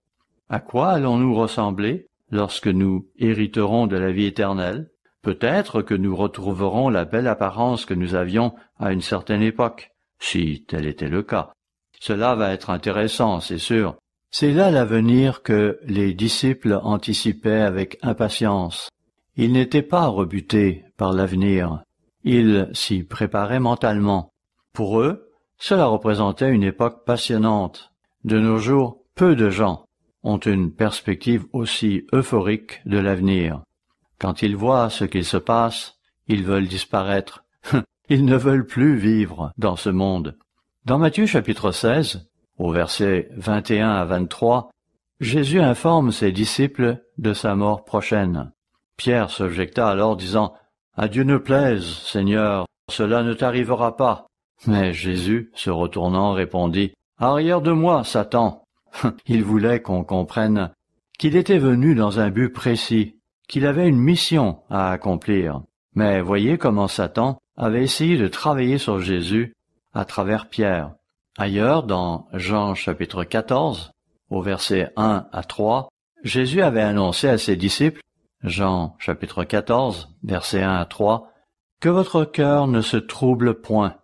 [SPEAKER 1] À quoi allons-nous ressembler lorsque nous hériterons de la vie éternelle? Peut-être que nous retrouverons la belle apparence que nous avions à une certaine époque, si tel était le cas. Cela va être intéressant, c'est sûr. C'est là l'avenir que les disciples anticipaient avec impatience. Ils n'étaient pas rebutés par l'avenir. Ils s'y préparaient mentalement. Pour eux, cela représentait une époque passionnante. De nos jours, peu de gens ont une perspective aussi euphorique de l'avenir. Quand ils voient ce qu'il se passe, ils veulent disparaître. Ils ne veulent plus vivre dans ce monde. Dans Matthieu chapitre 16, au verset 21 à 23, Jésus informe ses disciples de sa mort prochaine. Pierre s'objecta alors disant « À Dieu ne plaise, Seigneur, cela ne t'arrivera pas. » Mais Jésus, se retournant, répondit « Arrière de moi, Satan !» Il voulait qu'on comprenne qu'il était venu dans un but précis, qu'il avait une mission à accomplir. Mais voyez comment Satan avait essayé de travailler sur Jésus à travers Pierre. Ailleurs, dans Jean chapitre 14, au verset 1 à 3, Jésus avait annoncé à ses disciples, Jean chapitre 14, verset 1 à 3, « Que votre cœur ne se trouble point.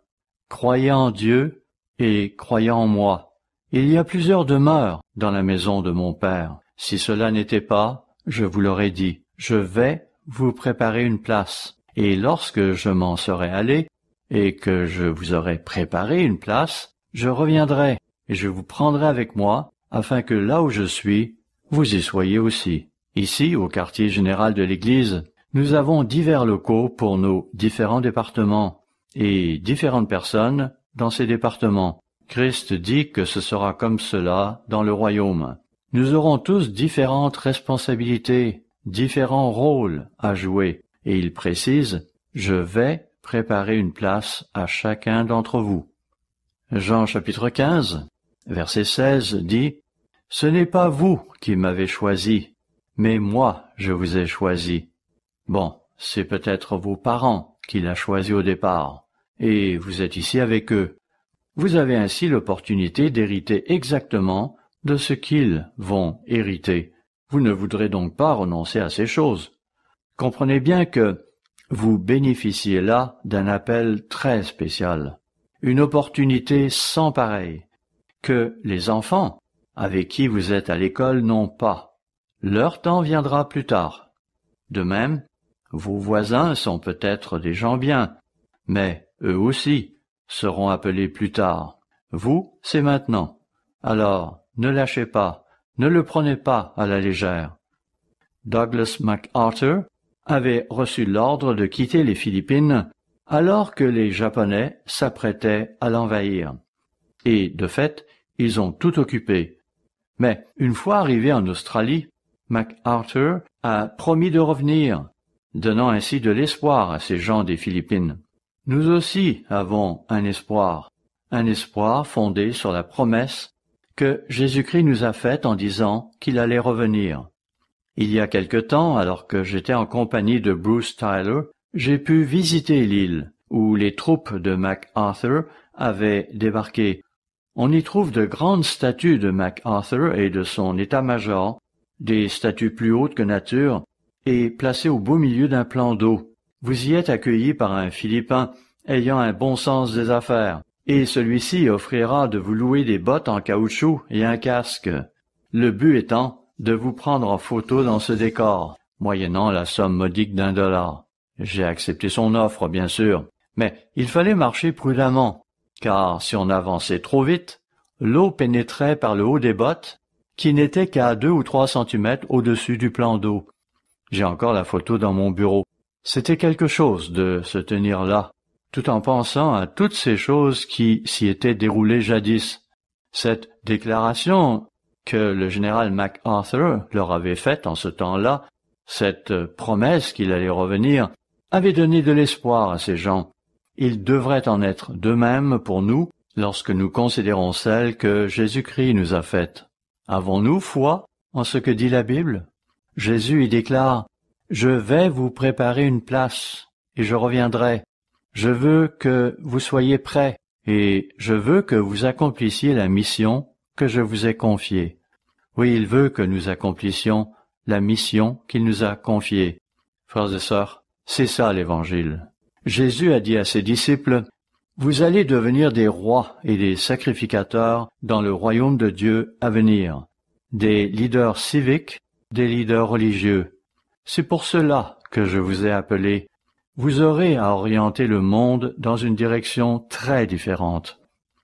[SPEAKER 1] Croyez en Dieu et croyez en moi. Il y a plusieurs demeures dans la maison de mon Père. Si cela n'était pas, je vous l'aurais dit. Je vais vous préparer une place. Et lorsque je m'en serai allé, et que je vous aurai préparé une place, je reviendrai, et je vous prendrai avec moi, afin que là où je suis, vous y soyez aussi. » Ici, au quartier général de l'Église, nous avons divers locaux pour nos différents départements, et différentes personnes dans ces départements. Christ dit que ce sera comme cela dans le royaume. Nous aurons tous différentes responsabilités, différents rôles à jouer, et il précise « Je vais préparer une place à chacun d'entre vous. » Jean chapitre 15, verset 16 dit « Ce n'est pas vous qui m'avez choisi, mais moi je vous ai choisi. » Bon, c'est peut-être vos parents qui l'ont choisi au départ, et vous êtes ici avec eux. Vous avez ainsi l'opportunité d'hériter exactement de ce qu'ils vont hériter. Vous ne voudrez donc pas renoncer à ces choses. Comprenez bien que vous bénéficiez là d'un appel très spécial, une opportunité sans pareille, que les enfants avec qui vous êtes à l'école n'ont pas. Leur temps viendra plus tard. De même, vos voisins sont peut-être des gens bien, mais eux aussi seront appelés plus tard. Vous, c'est maintenant. Alors, ne lâchez pas, ne le prenez pas à la légère. Douglas MacArthur avait reçu l'ordre de quitter les Philippines alors que les Japonais s'apprêtaient à l'envahir. Et, de fait, ils ont tout occupé. Mais, une fois arrivé en Australie, MacArthur a promis de revenir, donnant ainsi de l'espoir à ces gens des Philippines. Nous aussi avons un espoir fondé sur la promesse que Jésus-Christ nous a faite en disant qu'il allait revenir. Il y a quelque temps, alors que j'étais en compagnie de Bruce Tyler, j'ai pu visiter l'île où les troupes de MacArthur avaient débarqué. On y trouve de grandes statues de MacArthur et de son état-major, des statues plus hautes que nature, et placées au beau milieu d'un plan d'eau. Vous y êtes accueilli par un Philippin ayant un bon sens des affaires, et celui-ci offrira de vous louer des bottes en caoutchouc et un casque. Le but étant de vous prendre en photo dans ce décor, moyennant la somme modique d'$1. J'ai accepté son offre, bien sûr, mais il fallait marcher prudemment, car si on avançait trop vite, l'eau pénétrait par le haut des bottes, qui n'était qu'à 2 ou 3 centimètres au-dessus du plan d'eau. J'ai encore la photo dans mon bureau. C'était quelque chose de se tenir là, tout en pensant à toutes ces choses qui s'y étaient déroulées jadis. Cette déclaration que le général MacArthur leur avait faite en ce temps-là, cette promesse qu'il allait revenir, avait donné de l'espoir à ces gens. Il devrait en être de même pour nous lorsque nous considérons celle que Jésus-Christ nous a faite. Avons-nous foi en ce que dit la Bible? Jésus y déclare « Je vais vous préparer une place, et je reviendrai. Je veux que vous soyez prêts, et je veux que vous accomplissiez la mission que je vous ai confiée. » Oui, il veut que nous accomplissions la mission qu'il nous a confiée. Frères et sœurs, c'est ça l'Évangile. Jésus a dit à ses disciples « Vous allez devenir des rois et des sacrificateurs dans le royaume de Dieu à venir, des leaders civiques, des leaders religieux. C'est pour cela que je vous ai appelés. Vous aurez à orienter le monde dans une direction très différente.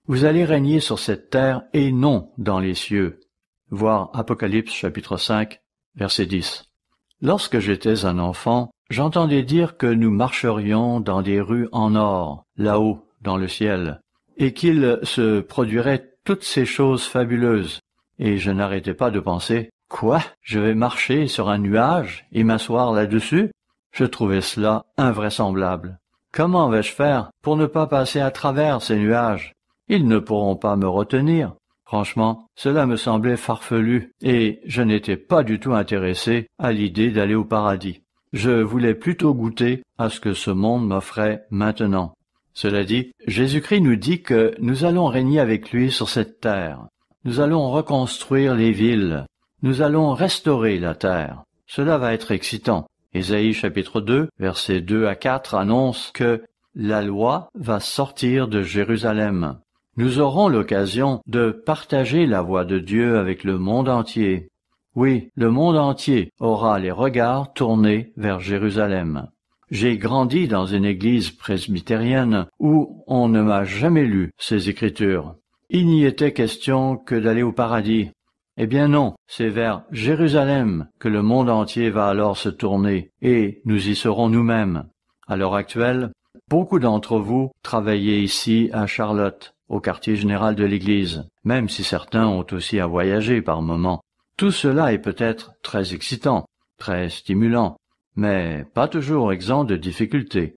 [SPEAKER 1] Vous allez régner sur cette terre et non dans les cieux. » Voir Apocalypse chapitre 5, verset 10. Lorsque j'étais un enfant, j'entendais dire que nous marcherions dans des rues en or, là-haut, dans le ciel, et qu'il se produirait toutes ces choses fabuleuses. Et je n'arrêtais pas de penser, « Quoi? Je vais marcher sur un nuage et m'asseoir là-dessus? » Je trouvais cela invraisemblable. Comment vais-je faire pour ne pas passer à travers ces nuages? Ils ne pourront pas me retenir. Franchement, cela me semblait farfelu, et je n'étais pas du tout intéressé à l'idée d'aller au paradis. Je voulais plutôt goûter à ce que ce monde m'offrait maintenant. Cela dit, Jésus-Christ nous dit que nous allons régner avec lui sur cette terre. Nous allons reconstruire les villes. Nous allons restaurer la terre. Cela va être excitant. Ésaïe chapitre 2, versets 2 à 4 annonce que la loi va sortir de Jérusalem. Nous aurons l'occasion de partager la voix de Dieu avec le monde entier. Oui, le monde entier aura les regards tournés vers Jérusalem. J'ai grandi dans une église presbytérienne où on ne m'a jamais lu ces Écritures. Il n'y était question que d'aller au paradis. Eh bien non, c'est vers Jérusalem que le monde entier va alors se tourner, et nous y serons nous-mêmes. À l'heure actuelle, beaucoup d'entre vous travaillez ici à Charlotte, au quartier général de l'Église, même si certains ont aussi à voyager par moments. Tout cela est peut-être très excitant, très stimulant, mais pas toujours exempt de difficultés.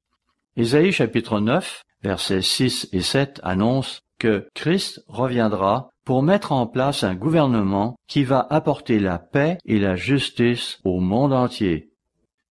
[SPEAKER 1] Ésaïe chapitre 9, versets 6 et 7 annonce que Christ reviendra pour mettre en place un gouvernement qui va apporter la paix et la justice au monde entier.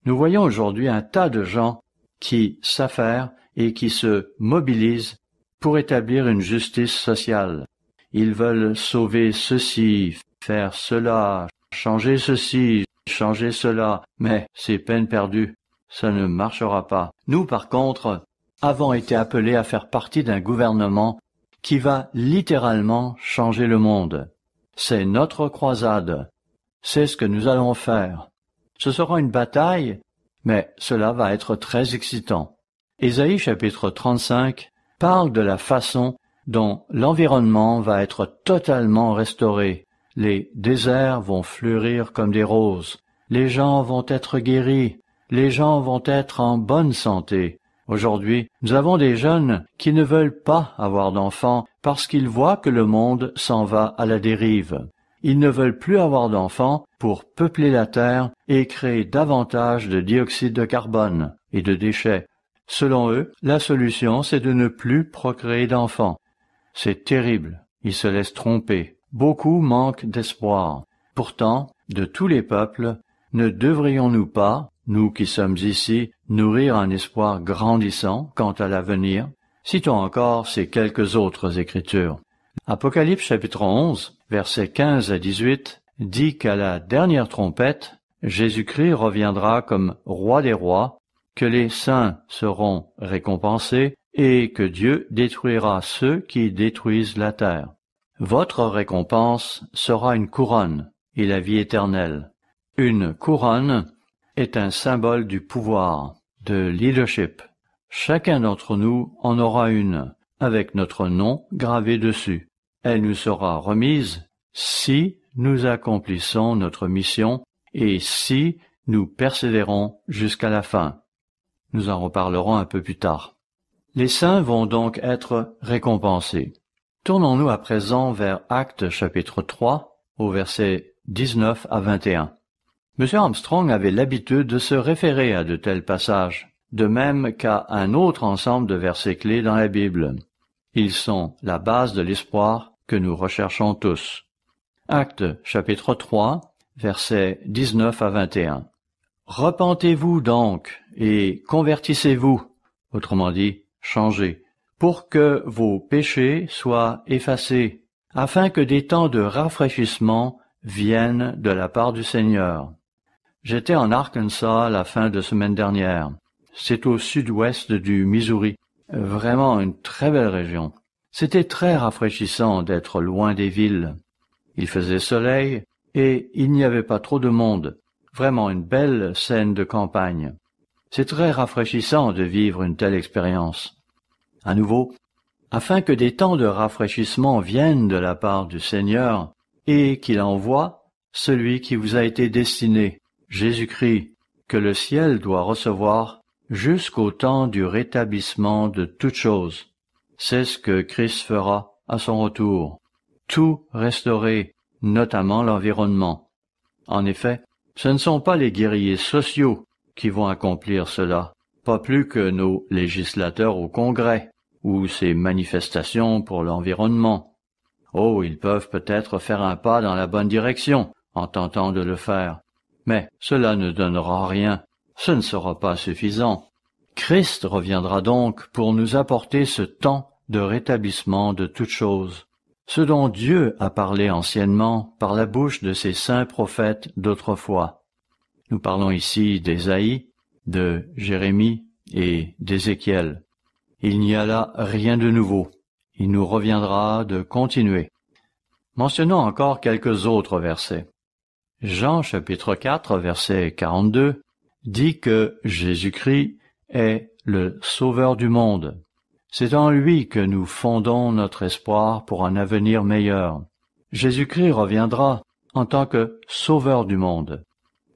[SPEAKER 1] Nous voyons aujourd'hui un tas de gens qui s'affairent et qui se mobilisent pour établir une justice sociale. Ils veulent sauver ceci, faire cela, changer ceci, changer cela, mais c'est peine perdue. Ça ne marchera pas. Nous, par contre, avons été appelés à faire partie d'un gouvernement qui va littéralement changer le monde. C'est notre croisade. C'est ce que nous allons faire. Ce sera une bataille, mais cela va être très excitant. Ésaïe chapitre 35 parle de la façon dont l'environnement va être totalement restauré. Les déserts vont fleurir comme des roses. Les gens vont être guéris. Les gens vont être en bonne santé. Aujourd'hui, nous avons des jeunes qui ne veulent pas avoir d'enfants parce qu'ils voient que le monde s'en va à la dérive. Ils ne veulent plus avoir d'enfants pour peupler la terre et créer davantage de dioxyde de carbone et de déchets. Selon eux, la solution, c'est de ne plus procréer d'enfants. C'est terrible. Ils se laissent tromper. Beaucoup manquent d'espoir. Pourtant, de tous les peuples, ne devrions-nous pas, nous qui sommes ici, nourrir un espoir grandissant quant à l'avenir? Citons encore ces quelques autres écritures. Apocalypse chapitre 11, versets 15 à 18, dit qu'à la dernière trompette, Jésus-Christ reviendra comme roi des rois, que les saints seront récompensés et que Dieu détruira ceux qui détruisent la terre. Votre récompense sera une couronne et la vie éternelle. Une couronne est un symbole du pouvoir, de leadership. Chacun d'entre nous en aura une, avec notre nom gravé dessus. Elle nous sera remise si nous accomplissons notre mission et si nous persévérons jusqu'à la fin. Nous en reparlerons un peu plus tard. Les saints vont donc être récompensés. Tournons-nous à présent vers Actes chapitre 3, au verset 19 à 21. M. Armstrong avait l'habitude de se référer à de tels passages, de même qu'à un autre ensemble de versets clés dans la Bible. Ils sont la base de l'espoir que nous recherchons tous. Actes chapitre 3, versets 19 à 21. « Repentez-vous donc et convertissez-vous, autrement dit, changez, pour que vos péchés soient effacés, afin que des temps de rafraîchissement viennent de la part du Seigneur. » J'étais en Arkansas la fin de semaine dernière. C'est au sud-ouest du Missouri. Vraiment une très belle région. C'était très rafraîchissant d'être loin des villes. Il faisait soleil et il n'y avait pas trop de monde. Vraiment une belle scène de campagne. C'est très rafraîchissant de vivre une telle expérience. À nouveau, afin que des temps de rafraîchissement viennent de la part du Seigneur et qu'il envoie celui qui vous a été destiné, Jésus-Christ, que le ciel doit recevoir jusqu'au temps du rétablissement de toutes choses. C'est ce que Christ fera à son retour. Tout restaurer, notamment l'environnement. En effet, ce ne sont pas les guerriers sociaux qui vont accomplir cela, pas plus que nos législateurs au Congrès, ou ces manifestations pour l'environnement. Oh, ils peuvent peut-être faire un pas dans la bonne direction en tentant de le faire. Mais cela ne donnera rien, ce ne sera pas suffisant. Christ reviendra donc pour nous apporter ce temps de rétablissement de toutes choses, ce dont Dieu a parlé anciennement par la bouche de ses saints prophètes d'autrefois. Nous parlons ici d'Ésaïe, de Jérémie et d'Ézéchiel. Il n'y a là rien de nouveau. Il nous reviendra de continuer. Mentionnons encore quelques autres versets. Jean chapitre 4, verset 42, dit que Jésus-Christ est le Sauveur du monde. C'est en lui que nous fondons notre espoir pour un avenir meilleur. Jésus-Christ reviendra en tant que Sauveur du monde.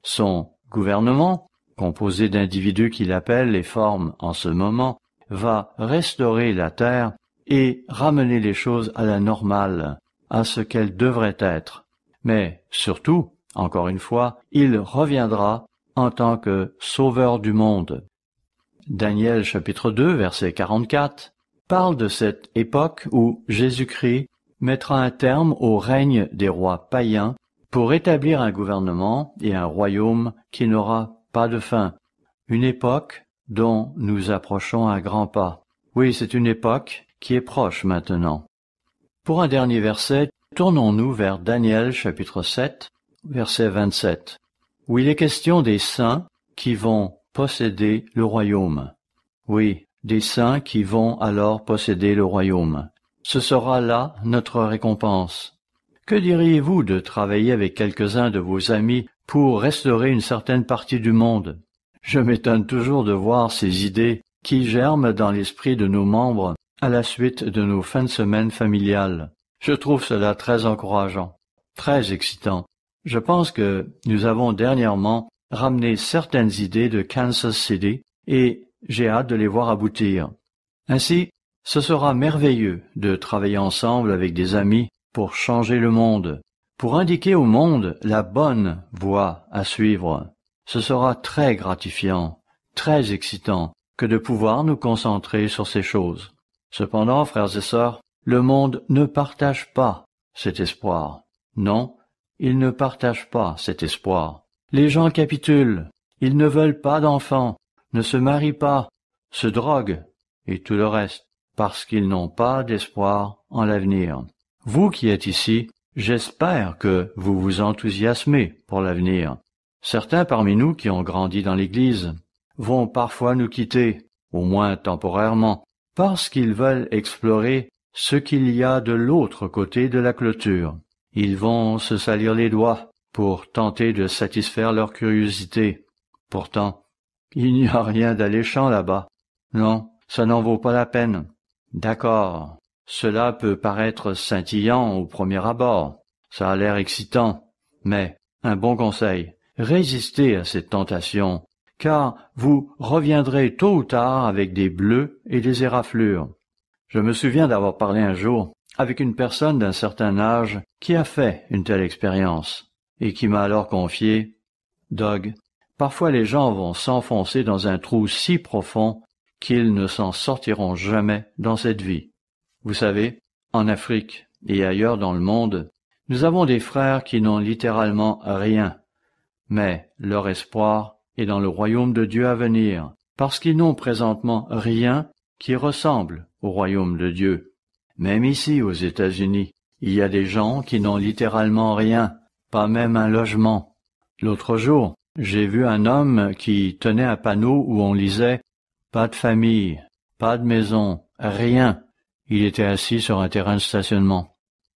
[SPEAKER 1] Son gouvernement, composé d'individus qu'il appelle et forme en ce moment, va restaurer la terre et ramener les choses à la normale, à ce qu'elles devraient être. Mais surtout, encore une fois, il reviendra en tant que Sauveur du monde. Daniel chapitre 2, verset 44, parle de cette époque où Jésus-Christ mettra un terme au règne des rois païens pour établir un gouvernement et un royaume qui n'aura pas de fin. Une époque dont nous approchons à grands pas. Oui, c'est une époque qui est proche maintenant. Pour un dernier verset, tournons-nous vers Daniel chapitre 7, verset 27, où il est question des saints qui vont posséder le royaume. Oui, des saints qui vont alors posséder le royaume. Ce sera là notre récompense. Que diriez-vous de travailler avec quelques-uns de vos amis pour restaurer une certaine partie du monde? Je m'étonne toujours de voir ces idées qui germent dans l'esprit de nos membres à la suite de nos fins de semaine familiales. Je trouve cela très encourageant, très excitant. Je pense que nous avons dernièrement ramené certaines idées de Kansas City et j'ai hâte de les voir aboutir. Ainsi, ce sera merveilleux de travailler ensemble avec des amis pour changer le monde, pour indiquer au monde la bonne voie à suivre. Ce sera très gratifiant, très excitant que de pouvoir nous concentrer sur ces choses. Cependant, frères et sœurs, le monde ne partage pas cet espoir. Non, il ne partage pas cet espoir. Les gens capitulent, ils ne veulent pas d'enfants, ne se marient pas, se droguent et tout le reste, parce qu'ils n'ont pas d'espoir en l'avenir. Vous qui êtes ici, j'espère que vous vous enthousiasmez pour l'avenir. Certains parmi nous qui ont grandi dans l'Église vont parfois nous quitter, au moins temporairement, parce qu'ils veulent explorer ce qu'il y a de l'autre côté de la clôture. Ils vont se salir les doigts pour tenter de satisfaire leur curiosité. Pourtant, il n'y a rien d'alléchant là-bas. Non, ça n'en vaut pas la peine. D'accord, cela peut paraître scintillant au premier abord, ça a l'air excitant, mais un bon conseil, résistez à cette tentation, car vous reviendrez tôt ou tard avec des bleus et des éraflures. Je me souviens d'avoir parlé un jour avec une personne d'un certain âge qui a fait une telle expérience, et qui m'a alors confié « Doug, parfois les gens vont s'enfoncer dans un trou si profond qu'ils ne s'en sortiront jamais dans cette vie. » Vous savez, en Afrique et ailleurs dans le monde, nous avons des frères qui n'ont littéralement rien, mais leur espoir est dans le royaume de Dieu à venir, parce qu'ils n'ont présentement rien qui ressemble au royaume de Dieu. Même ici aux États-Unis, il y a des gens qui n'ont littéralement rien, pas même un logement. L'autre jour, j'ai vu un homme qui tenait un panneau où on lisait « Pas de famille, pas de maison, rien ». Il était assis sur un terrain de stationnement.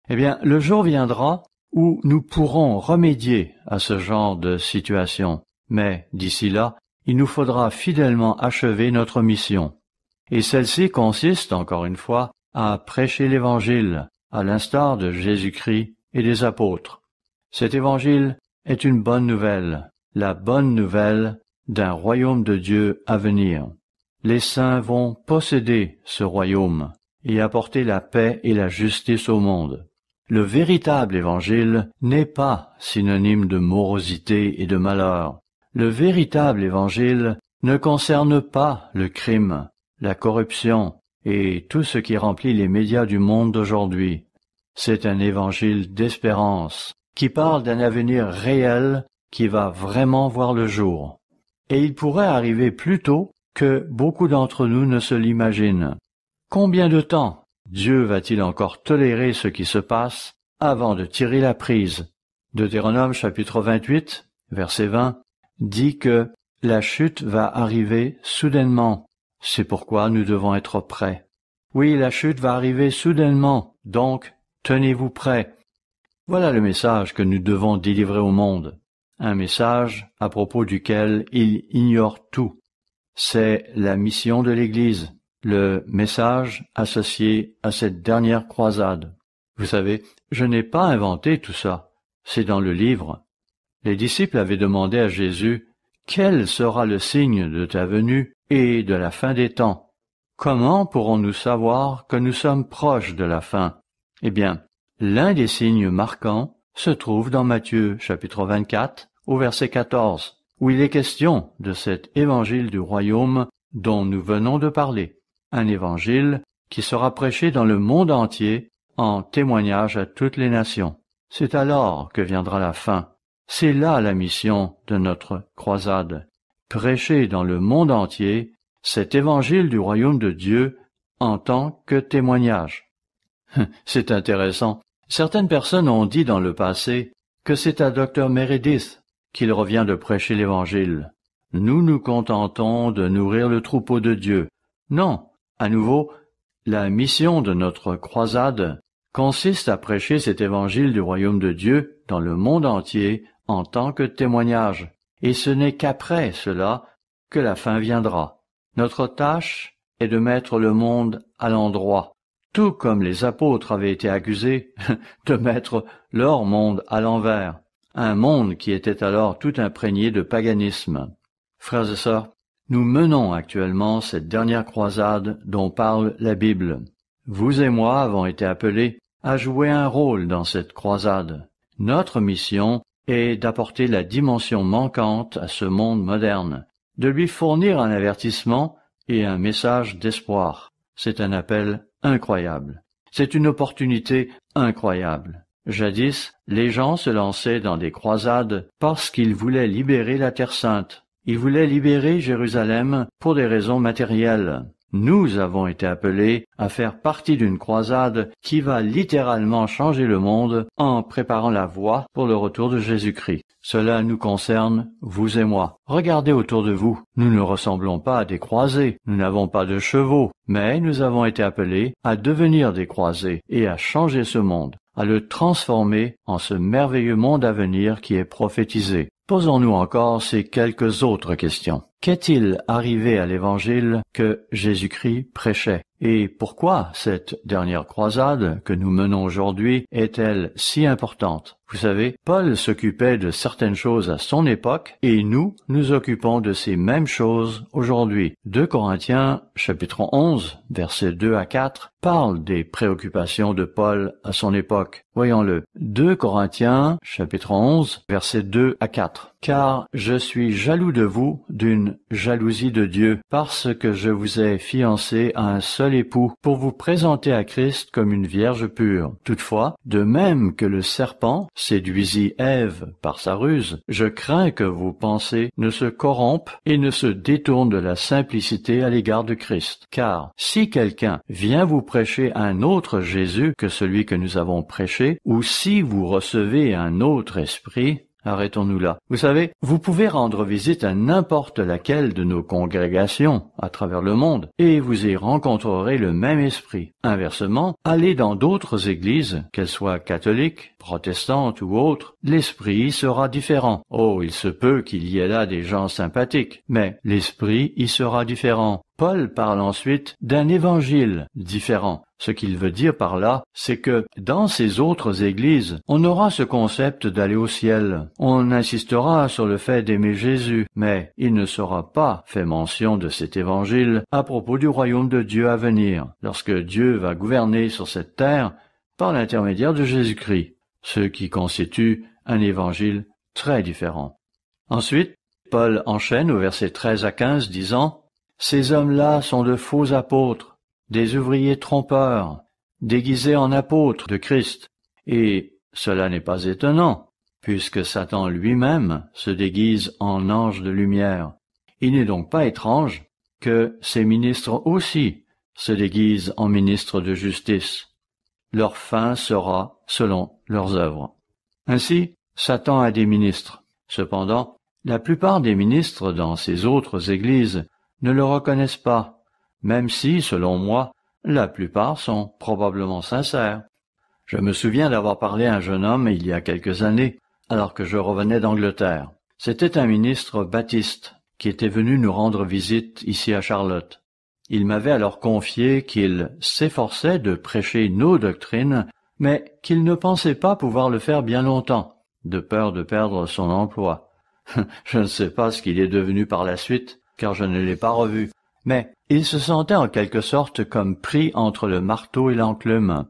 [SPEAKER 1] Eh bien, le jour viendra où nous pourrons remédier à ce genre de situation. Mais, d'ici là, il nous faudra fidèlement achever notre mission. Et celle-ci consiste, encore une fois, à prêcher l'Évangile, à l'instar de Jésus-Christ et des apôtres. Cet Évangile est une bonne nouvelle, la bonne nouvelle d'un royaume de Dieu à venir. Les saints vont posséder ce royaume et apporter la paix et la justice au monde. Le véritable Évangile n'est pas synonyme de morosité et de malheur. Le véritable Évangile ne concerne pas le crime, la corruption et tout ce qui remplit les médias du monde d'aujourd'hui. C'est un Évangile d'espérance qui parle d'un avenir réel qui va vraiment voir le jour. Et il pourrait arriver plus tôt que beaucoup d'entre nous ne se l'imaginent. Combien de temps Dieu va-t-il encore tolérer ce qui se passe avant de tirer la prise? Deutéronome chapitre 28, verset 20, dit que la chute va arriver soudainement. C'est pourquoi nous devons être prêts. Oui, la chute va arriver soudainement, donc tenez-vous prêts. Voilà le message que nous devons délivrer au monde. Un message à propos duquel il ignore tout. C'est la mission de l'Église, le message associé à cette dernière croisade. Vous savez, je n'ai pas inventé tout ça, c'est dans le livre. Les disciples avaient demandé à Jésus « Quel sera le signe de ta venue et de la fin des temps? Comment pourrons-nous savoir que nous sommes proches de la fin ?» Eh bien, l'un des signes marquants se trouve dans Matthieu chapitre 24 au verset 14, où il est question de cet évangile du royaume dont nous venons de parler. Un évangile qui sera prêché dans le monde entier en témoignage à toutes les nations. C'est alors que viendra la fin. C'est là la mission de notre croisade. Prêcher dans le monde entier cet évangile du royaume de Dieu en tant que témoignage. C'est intéressant. Certaines personnes ont dit dans le passé que c'est à Dr Meredith qu'il revient de prêcher l'Évangile. Nous nous contentons de nourrir le troupeau de Dieu. Non, à nouveau, la mission de notre croisade consiste à prêcher cet Évangile du royaume de Dieu dans le monde entier en tant que témoignage. Et ce n'est qu'après cela que la fin viendra. Notre tâche est de mettre le monde à l'endroit, tout comme les apôtres avaient été accusés de mettre leur monde à l'envers, un monde qui était alors tout imprégné de paganisme. Frères et sœurs, nous menons actuellement cette dernière croisade dont parle la Bible. Vous et moi avons été appelés à jouer un rôle dans cette croisade. Notre mission est d'apporter la dimension manquante à ce monde moderne, de lui fournir un avertissement et un message d'espoir. C'est un appel incroyable. C'est une opportunité incroyable. Jadis, les gens se lançaient dans des croisades parce qu'ils voulaient libérer la Terre Sainte. Ils voulaient libérer Jérusalem pour des raisons matérielles. Nous avons été appelés à faire partie d'une croisade qui va littéralement changer le monde en préparant la voie pour le retour de Jésus-Christ. Cela nous concerne, vous et moi. Regardez autour de vous. Nous ne ressemblons pas à des croisés. Nous n'avons pas de chevaux. Mais nous avons été appelés à devenir des croisés et à changer ce monde, à le transformer en ce merveilleux monde à venir qui est prophétisé. Posons-nous encore ces quelques autres questions. Qu'est-il arrivé à l'Évangile que Jésus-Christ prêchait? Et pourquoi cette dernière croisade que nous menons aujourd'hui est-elle si importante? Vous savez, Paul s'occupait de certaines choses à son époque et nous occupons de ces mêmes choses aujourd'hui. 2 Corinthiens, chapitre 11, versets 2 à 4, parle des préoccupations de Paul à son époque. Voyons-le. 2 Corinthiens, chapitre 11, versets 2 à 4. « Car je suis jaloux de vous d'une jalousie de Dieu, parce que je vous ai fiancé à un seul époux, pour vous présenter à Christ comme une vierge pure. Toutefois, de même que le serpent séduisit Ève par sa ruse, je crains que vos pensées ne se corrompent et ne se détournent de la simplicité à l'égard de Christ. Car si quelqu'un vient vous prêcher un autre Jésus que celui que nous avons prêché, ou si vous recevez un autre esprit, arrêtons-nous là. Vous savez, vous pouvez rendre visite à n'importe laquelle de nos congrégations à travers le monde et vous y rencontrerez le même esprit. Inversement, allez dans d'autres églises, qu'elles soient catholiques, protestantes ou autres, l'esprit sera différent. Oh, il se peut qu'il y ait là des gens sympathiques, mais l'esprit y sera différent. Paul parle ensuite d'un évangile différent. Ce qu'il veut dire par là, c'est que dans ces autres églises, on aura ce concept d'aller au ciel. On insistera sur le fait d'aimer Jésus, mais il ne sera pas fait mention de cet évangile à propos du royaume de Dieu à venir, lorsque Dieu va gouverner sur cette terre par l'intermédiaire de Jésus-Christ, ce qui constitue un évangile très différent. Ensuite, Paul enchaîne au verset 13 à 15 disant « Ces hommes-là sont de faux apôtres, des ouvriers trompeurs, déguisés en apôtres de Christ. Et cela n'est pas étonnant, puisque Satan lui-même se déguise en ange de lumière. Il n'est donc pas étrange que ces ministres aussi se déguisent en ministres de justice. Leur fin sera selon leurs œuvres. Ainsi, Satan a des ministres. Cependant, la plupart des ministres dans ces autres églises ne le reconnaissent pas, même si, selon moi, la plupart sont probablement sincères. Je me souviens d'avoir parlé à un jeune homme il y a quelques années, alors que je revenais d'Angleterre. C'était un ministre baptiste qui était venu nous rendre visite ici à Charlotte. Il m'avait alors confié qu'il s'efforçait de prêcher nos doctrines, mais qu'il ne pensait pas pouvoir le faire bien longtemps, de peur de perdre son emploi. Je ne sais pas ce qu'il est devenu par la suite, car je ne l'ai pas revu. Mais il se sentait en quelque sorte comme pris entre le marteau et l'enclume.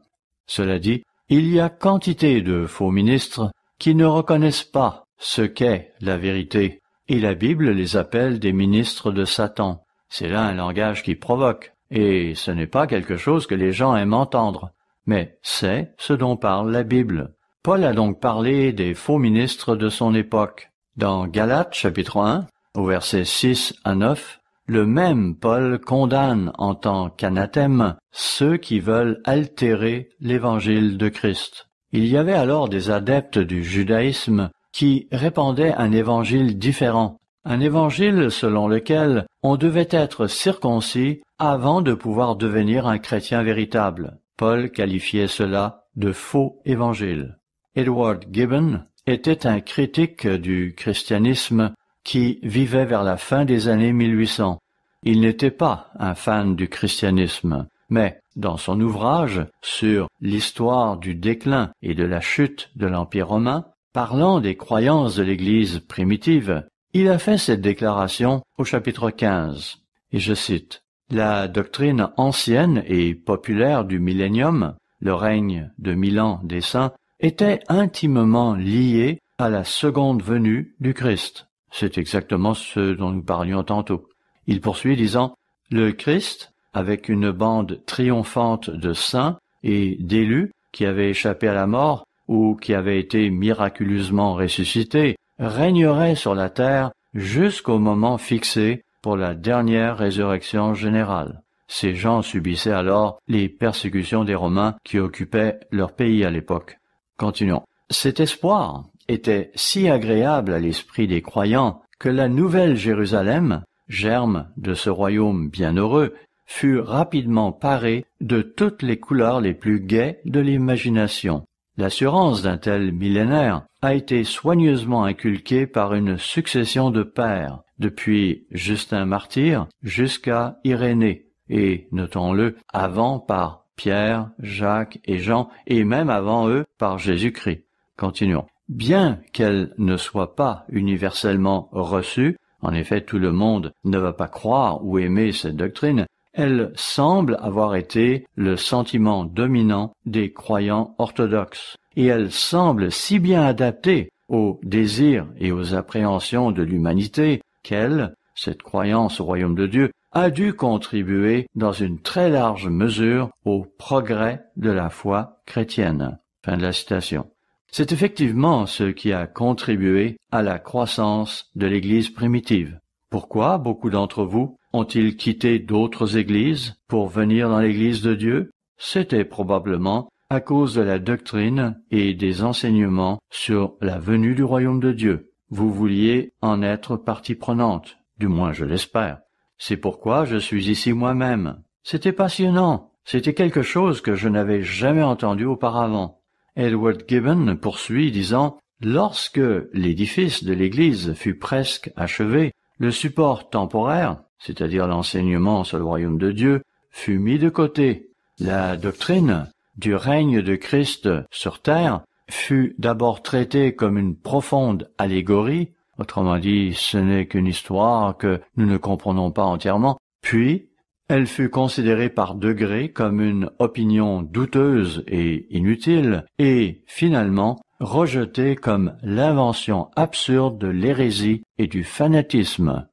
[SPEAKER 1] Cela dit, il y a quantité de faux ministres qui ne reconnaissent pas ce qu'est la vérité, et la Bible les appelle des ministres de Satan. C'est là un langage qui provoque, et ce n'est pas quelque chose que les gens aiment entendre, mais c'est ce dont parle la Bible. Paul a donc parlé des faux ministres de son époque. Dans Galates chapitre 1, au verset 6 à 9, le même Paul condamne en tant qu'anathème ceux qui veulent altérer l'évangile de Christ. Il y avait alors des adeptes du judaïsme qui répandaient un évangile différent, un évangile selon lequel on devait être circoncis avant de pouvoir devenir un chrétien véritable. Paul qualifiait cela de faux évangile. Edward Gibbon était un critique du christianisme qui vivait vers la fin des années 1800. il n'était pas un fan du christianisme, mais dans son ouvrage sur l'histoire du déclin et de la chute de l'Empire romain, parlant des croyances de l'Église primitive, il a fait cette déclaration au chapitre 15, et je cite, « La doctrine ancienne et populaire du millénium, le règne de 1000 ans des saints, était intimement liée à la seconde venue du Christ. » C'est exactement ce dont nous parlions tantôt. Il poursuit disant, « Le Christ, avec une bande triomphante de saints et d'élus qui avaient échappé à la mort ou qui avaient été miraculeusement ressuscités, régnerait sur la terre jusqu'au moment fixé pour la dernière résurrection générale. » Ces gens subissaient alors les persécutions des Romains qui occupaient leur pays à l'époque. Continuons. Cet espoir était si agréable à l'esprit des croyants que la nouvelle Jérusalem, germe de ce royaume bienheureux, fut rapidement parée de toutes les couleurs les plus gaies de l'imagination. L'assurance d'un tel millénaire a été soigneusement inculquée par une succession de pères, depuis Justin Martyr jusqu'à Irénée, et, notons-le, avant par Pierre, Jacques et Jean, et même avant eux par Jésus-Christ. Continuons. Bien qu'elle ne soit pas universellement reçue, en effet tout le monde ne va pas croire ou aimer cette doctrine, elle semble avoir été le sentiment dominant des croyants orthodoxes, et elle semble si bien adaptée aux désirs et aux appréhensions de l'humanité qu'elle, cette croyance au royaume de Dieu, a dû contribuer dans une très large mesure au progrès de la foi chrétienne. Fin de la citation. C'est effectivement ce qui a contribué à la croissance de l'Église primitive. Pourquoi beaucoup d'entre vous ont-ils quitté d'autres églises pour venir dans l'Église de Dieu? C'était probablement à cause de la doctrine et des enseignements sur la venue du royaume de Dieu. Vous vouliez en être partie prenante, du moins je l'espère. C'est pourquoi je suis ici moi-même. C'était passionnant. C'était quelque chose que je n'avais jamais entendu auparavant. Edward Gibbon poursuit disant « Lorsque l'édifice de l'Église fut presque achevé, le support temporaire, c'est-à-dire l'enseignement sur le royaume de Dieu, fut mis de côté. La doctrine du règne de Christ sur terre fut d'abord traitée comme une profonde allégorie, autrement dit, ce n'est qu'une histoire que nous ne comprenons pas entièrement, puis elle fut considérée par degrés comme une opinion douteuse et inutile, et finalement rejetée comme l'invention absurde de l'hérésie et du fanatisme.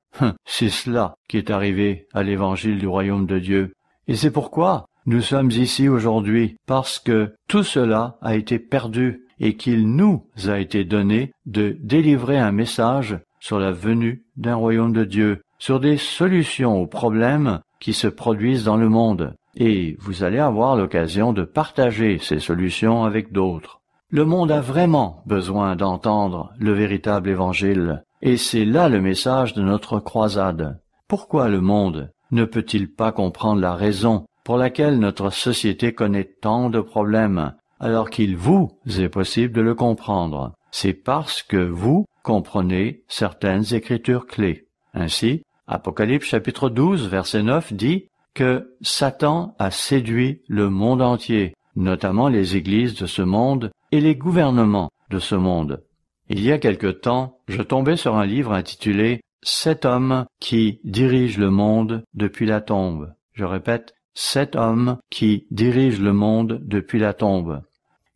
[SPEAKER 1] C'est cela qui est arrivé à l'évangile du royaume de Dieu. Et c'est pourquoi nous sommes ici aujourd'hui, parce que tout cela a été perdu et qu'il nous a été donné de délivrer un message sur la venue d'un royaume de Dieu, sur des solutions aux problèmes qui se produisent dans le monde. Et vous allez avoir l'occasion de partager ces solutions avec d'autres. Le monde a vraiment besoin d'entendre le véritable évangile, et c'est là le message de notre croisade. Pourquoi le monde ne peut-il pas comprendre la raison pour laquelle notre société connaît tant de problèmes, alors qu'il vous est possible de le comprendre? C'est parce que vous comprenez certaines écritures clés. Ainsi, Apocalypse chapitre 12, verset 9 dit que Satan a séduit le monde entier, notamment les églises de ce monde et les gouvernements de ce monde. Il y a quelque temps, je tombais sur un livre intitulé « 7 hommes qui dirigent le monde depuis la tombe ». Je répète, 7 hommes qui dirigent le monde depuis la tombe.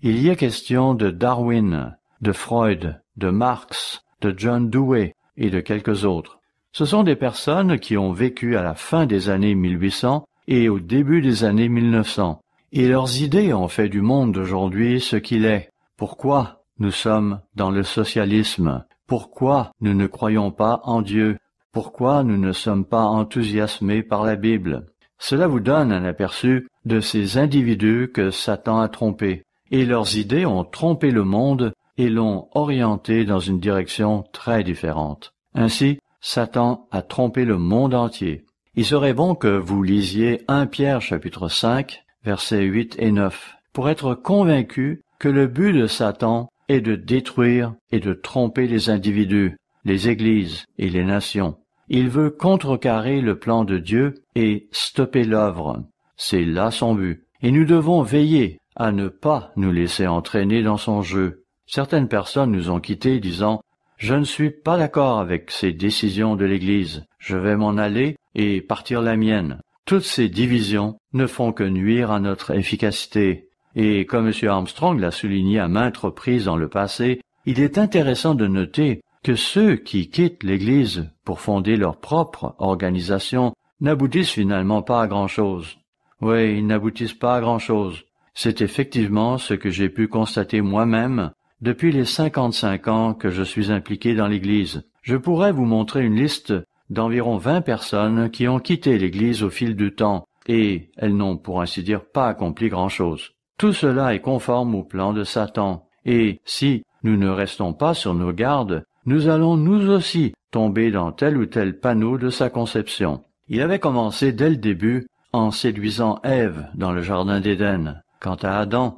[SPEAKER 1] Il y est question de Darwin, de Freud, de Marx, de John Dewey et de quelques autres. Ce sont des personnes qui ont vécu à la fin des années 1800 et au début des années 1900. Et leurs idées ont fait du monde d'aujourd'hui ce qu'il est. Pourquoi nous sommes dans le socialisme? Pourquoi nous ne croyons pas en Dieu? Pourquoi nous ne sommes pas enthousiasmés par la Bible? Cela vous donne un aperçu de ces individus que Satan a trompés. Et leurs idées ont trompé le monde et l'ont orienté dans une direction très différente. Ainsi, Satan a trompé le monde entier. Il serait bon que vous lisiez 1 Pierre chapitre 5, versets 8 et 9, pour être convaincu que le but de Satan est de détruire et de tromper les individus, les églises et les nations. Il veut contrecarrer le plan de Dieu et stopper l'œuvre. C'est là son but. Et nous devons veiller à ne pas nous laisser entraîner dans son jeu. Certaines personnes nous ont quittés disant « Je ne suis pas d'accord avec ces décisions de l'Église. Je vais m'en aller et partir la mienne. » Toutes ces divisions ne font que nuire à notre efficacité. Et comme M. Armstrong l'a souligné à maintes reprises dans le passé, il est intéressant de noter que ceux qui quittent l'Église pour fonder leur propre organisation n'aboutissent finalement pas à grand-chose. Oui, ils n'aboutissent pas à grand-chose. C'est effectivement ce que j'ai pu constater moi-même depuis les 55 ans que je suis impliqué dans l'Église. Je pourrais vous montrer une liste d'environ 20 personnes qui ont quitté l'Église au fil du temps, et elles n'ont, pour ainsi dire, pas accompli grand-chose. Tout cela est conforme au plan de Satan, et si nous ne restons pas sur nos gardes, nous allons nous aussi tomber dans tel ou tel panneau de sa conception. Il avait commencé dès le début en séduisant Ève dans le jardin d'Éden. Quant à Adam,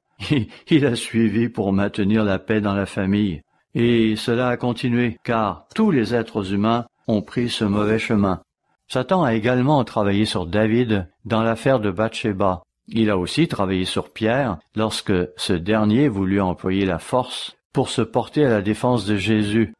[SPEAKER 1] il a suivi pour maintenir la paix dans la famille. Et cela a continué, car tous les êtres humains ont pris ce mauvais chemin. Satan a également travaillé sur David dans l'affaire de Bathsheba. Il a aussi travaillé sur Pierre lorsque ce dernier voulut employer la force pour se porter à la défense de Jésus,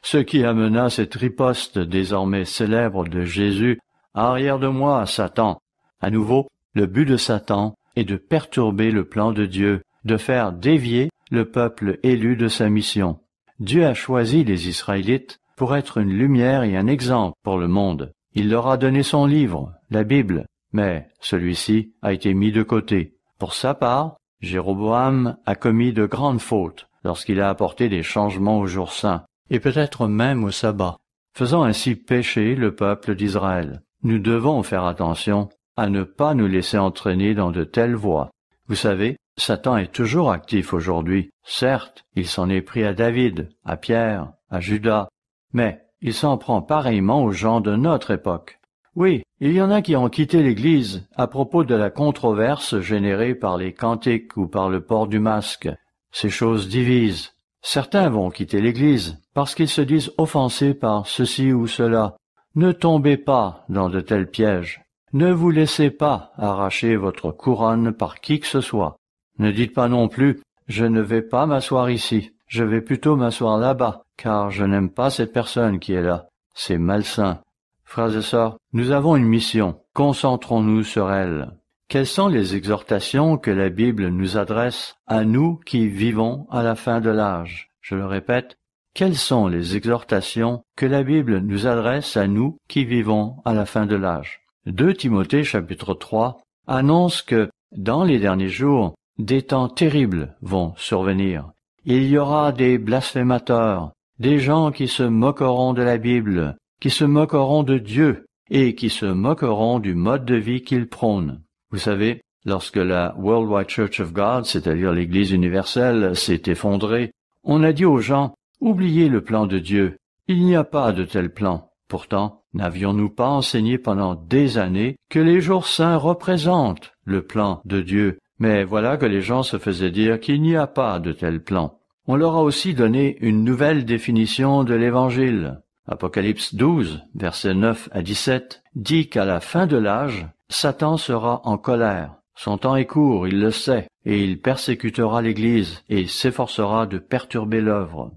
[SPEAKER 1] ce qui amena cette riposte désormais célèbre de Jésus « Arrière de moi, Satan !» À nouveau, le but de Satan est de perturber le plan de Dieu, de faire dévier le peuple élu de sa mission. Dieu a choisi les Israélites pour être une lumière et un exemple pour le monde. Il leur a donné son livre, la Bible, mais celui-ci a été mis de côté. Pour sa part, Jéroboam a commis de grandes fautes lorsqu'il a apporté des changements au jour saint, et peut-être même au sabbat, faisant ainsi pécher le peuple d'Israël. Nous devons faire attention à ne pas nous laisser entraîner dans de telles voies. Vous savez, Satan est toujours actif aujourd'hui. Certes, il s'en est pris à David, à Pierre, à Judas, mais il s'en prend pareillement aux gens de notre époque. Oui, il y en a qui ont quitté l'Église à propos de la controverse générée par les cantiques ou par le port du masque. Ces choses divisent. Certains vont quitter l'Église parce qu'ils se disent offensés par ceci ou cela. Ne tombez pas dans de tels pièges. Ne vous laissez pas arracher votre couronne par qui que ce soit. Ne dites pas non plus « Je ne vais pas m'asseoir ici, je vais plutôt m'asseoir là-bas, car je n'aime pas cette personne qui est là. C'est malsain. » Frères et sœurs, nous avons une mission. Concentrons-nous sur elle. Quelles sont les exhortations que la Bible nous adresse à nous qui vivons à la fin de l'âge? Je le répète, quelles sont les exhortations que la Bible nous adresse à nous qui vivons à la fin de l'âge? 2 Timothée chapitre 3 annonce que, dans les derniers jours, des temps terribles vont survenir. Il y aura des blasphémateurs, des gens qui se moqueront de la Bible, qui se moqueront de Dieu et qui se moqueront du mode de vie qu'il prône. Vous savez, lorsque la Worldwide Church of God, c'est-à-dire l'Église universelle, s'est effondrée, on a dit aux gens « Oubliez le plan de Dieu, il n'y a pas de tel plan. » Pourtant, n'avions-nous pas enseigné pendant des années que les jours saints représentent le plan de Dieu? Mais voilà que les gens se faisaient dire qu'il n'y a pas de tel plan. On leur a aussi donné une nouvelle définition de l'Évangile. Apocalypse 12, versets 9 à 17, dit qu'à la fin de l'âge, Satan sera en colère. Son temps est court, il le sait, et il persécutera l'Église et s'efforcera de perturber l'œuvre.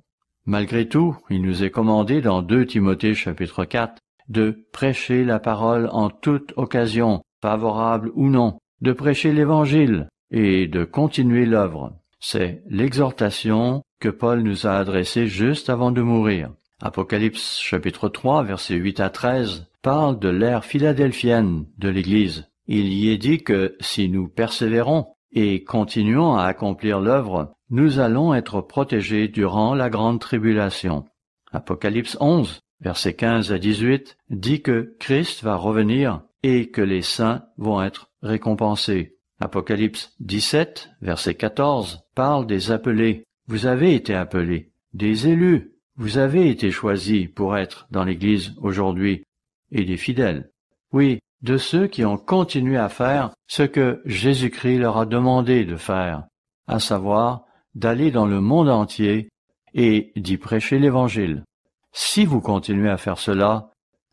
[SPEAKER 1] Malgré tout, il nous est commandé dans 2 Timothée chapitre 4 de prêcher la parole en toute occasion, favorable ou non, de prêcher l'Évangile et de continuer l'œuvre. C'est l'exhortation que Paul nous a adressée juste avant de mourir. Apocalypse chapitre 3, versets 8 à 13, parle de l'ère philadelphienne de l'Église. Il y est dit que si nous persévérons et continuons à accomplir l'œuvre, nous allons être protégés durant la grande tribulation. Apocalypse 11, versets 15 à 18, dit que Christ va revenir et que les saints vont être récompensés. Apocalypse 17, verset 14, parle des appelés. Vous avez été appelés, des élus. Vous avez été choisis pour être dans l'Église aujourd'hui, et des fidèles. Oui, de ceux qui ont continué à faire ce que Jésus-Christ leur a demandé de faire, à savoir d'aller dans le monde entier et d'y prêcher l'Évangile. Si vous continuez à faire cela,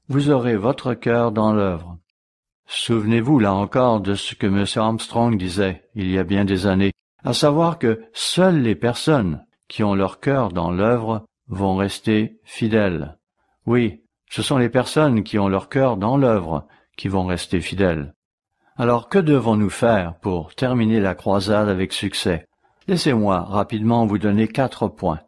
[SPEAKER 1] vous aurez votre cœur dans l'œuvre. Souvenez-vous là encore de ce que M. Armstrong disait il y a bien des années, à savoir que seules les personnes qui ont leur cœur dans l'œuvre vont rester fidèles. Oui, ce sont les personnes qui ont leur cœur dans l'œuvre qui vont rester fidèles. Alors que devons-nous faire pour terminer la croisade avec succès? Laissez-moi rapidement vous donner 4 points.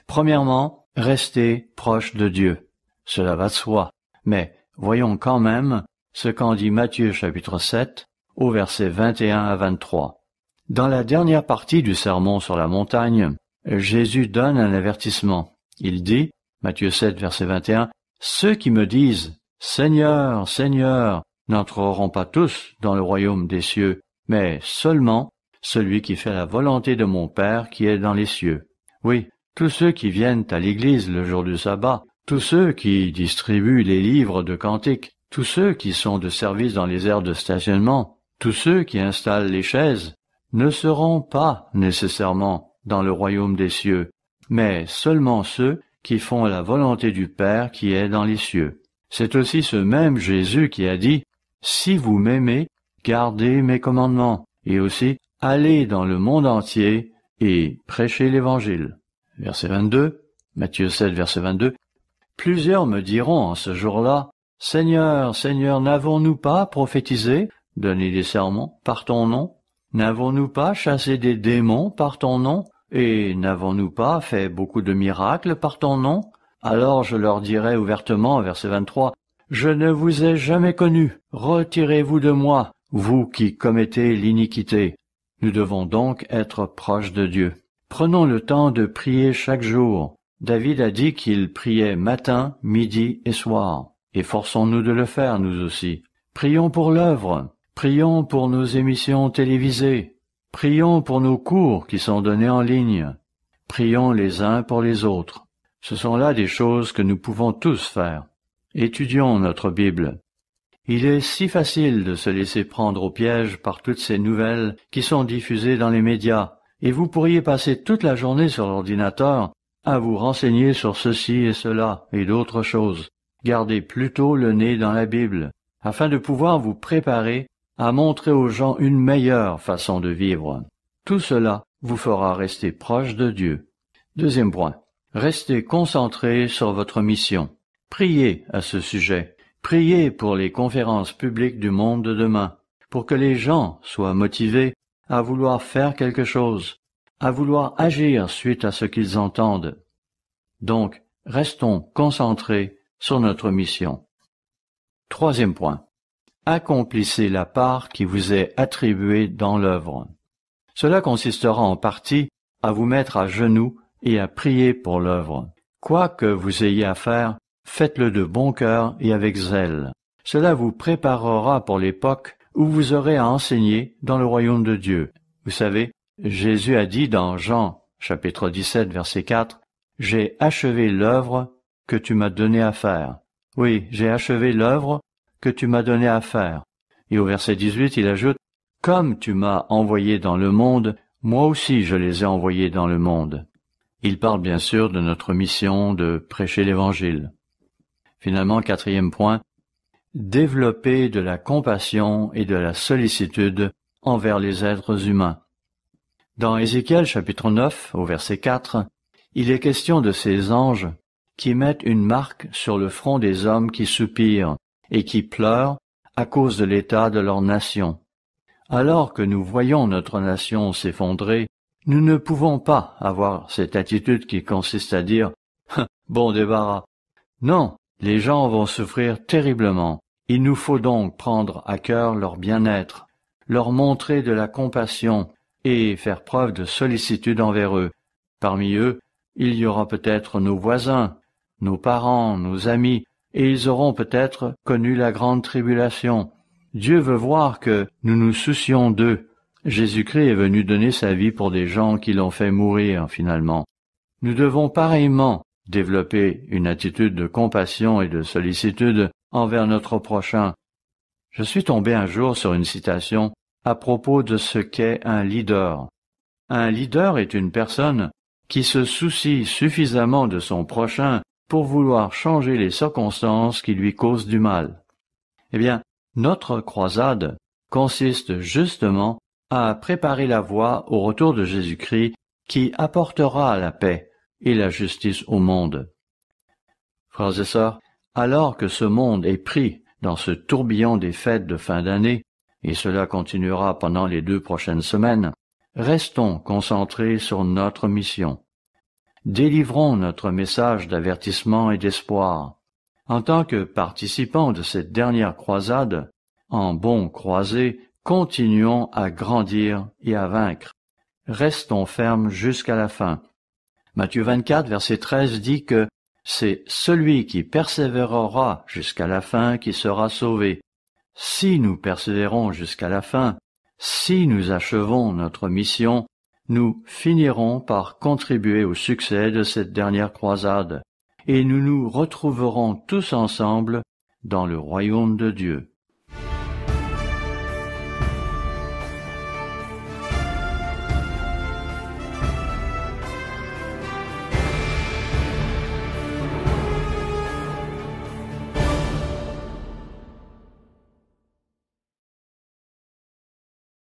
[SPEAKER 1] Premièrement, restez proche de Dieu. Cela va de soi, mais voyons quand même ce qu'en dit Matthieu chapitre 7 au verset 21 à 23. Dans la dernière partie du sermon sur la montagne, Jésus donne un avertissement. Il dit, Matthieu 7 verset 21, « Ceux qui me disent « Seigneur, Seigneur », n'entreront pas tous dans le royaume des cieux, mais seulement celui qui fait la volonté de mon Père qui est dans les cieux. » Oui, tous ceux qui viennent à l'église le jour du sabbat, tous ceux qui distribuent les livres de cantiques, tous ceux qui sont de service dans les aires de stationnement, tous ceux qui installent les chaises, ne seront pas nécessairement dans le royaume des cieux, mais seulement ceux qui font la volonté du Père qui est dans les cieux. C'est aussi ce même Jésus qui a dit « Si vous m'aimez, gardez mes commandements, et aussi allez dans le monde entier et prêchez l'Évangile. » Verset 22, Matthieu 7, verset 22. « Plusieurs me diront en ce jour-là, « Seigneur, Seigneur, n'avons-nous pas prophétisé, donné des sermons par ton nom? N'avons-nous pas chassé des démons par ton nom? Et n'avons-nous pas fait beaucoup de miracles par ton nom? Alors je leur dirai ouvertement, verset 23, « Je ne vous ai jamais connu, retirez-vous de moi, vous qui commettez l'iniquité. » Nous devons donc être proches de Dieu. Prenons le temps de prier chaque jour. David a dit qu'il priait matin, midi et soir. Efforçons-nous de le faire, nous aussi. Prions pour l'œuvre. Prions pour nos émissions télévisées. Prions pour nos cours qui sont donnés en ligne. Prions les uns pour les autres. Ce sont là des choses que nous pouvons tous faire. Étudions notre Bible. Il est si facile de se laisser prendre au piège par toutes ces nouvelles qui sont diffusées dans les médias, et vous pourriez passer toute la journée sur l'ordinateur à vous renseigner sur ceci et cela et d'autres choses. Gardez plutôt le nez dans la Bible, afin de pouvoir vous préparer à montrer aux gens une meilleure façon de vivre. Tout cela vous fera rester proche de Dieu. Deuxième point, restez concentré sur votre mission. Priez à ce sujet. Priez pour les conférences publiques du monde de demain, pour que les gens soient motivés à vouloir faire quelque chose, à vouloir agir suite à ce qu'ils entendent. Donc, restons concentrés sur notre mission. Troisième point. Accomplissez la part qui vous est attribuée dans l'œuvre. Cela consistera en partie à vous mettre à genoux et à prier pour l'œuvre. Quoi que vous ayez à faire, faites-le de bon cœur et avec zèle. Cela vous préparera pour l'époque où vous aurez à enseigner dans le royaume de Dieu. Vous savez, Jésus a dit dans Jean, chapitre 17, verset 4, « J'ai achevé l'œuvre que tu m'as donnée à faire. » Oui, j'ai achevé l'œuvre que tu m'as donnée à faire. Et au verset 18, il ajoute, « Comme tu m'as envoyé dans le monde, moi aussi je les ai envoyés dans le monde. » Il parle bien sûr de notre mission de prêcher l'Évangile. Finalement, quatrième point, développer de la compassion et de la sollicitude envers les êtres humains. Dans Ézéchiel chapitre 9, au verset 4, il est question de ces anges qui mettent une marque sur le front des hommes qui soupirent et qui pleurent à cause de l'état de leur nation. Alors que nous voyons notre nation s'effondrer, nous ne pouvons pas avoir cette attitude qui consiste à dire « bon débarras ». Non, les gens vont souffrir terriblement. Il nous faut donc prendre à cœur leur bien-être, leur montrer de la compassion et faire preuve de sollicitude envers eux. Parmi eux, il y aura peut-être nos voisins, nos parents, nos amis, et ils auront peut-être connu la grande tribulation. Dieu veut voir que nous nous soucions d'eux. Jésus-Christ est venu donner sa vie pour des gens qui l'ont fait mourir finalement. Nous devons pareillement développer une attitude de compassion et de sollicitude envers notre prochain. Je suis tombé un jour sur une citation à propos de ce qu'est un leader. Un leader est une personne qui se soucie suffisamment de son prochain pour vouloir changer les circonstances qui lui causent du mal. Eh bien, notre croisade consiste justement à préparer la voie au retour de Jésus-Christ qui apportera la paix et la justice au monde. Frères et sœurs, alors que ce monde est pris dans ce tourbillon des fêtes de fin d'année, et cela continuera pendant les 2 prochaines semaines, restons concentrés sur notre mission. Délivrons notre message d'avertissement et d'espoir. En tant que participants de cette dernière croisade, en bons croisés, continuons à grandir et à vaincre. Restons fermes jusqu'à la fin. Matthieu 24, verset 13 dit que c'est celui qui persévérera jusqu'à la fin qui sera sauvé. Si nous persévérons jusqu'à la fin, si nous achevons notre mission, nous finirons par contribuer au succès de cette dernière croisade, et nous nous retrouverons tous ensemble dans le royaume de Dieu.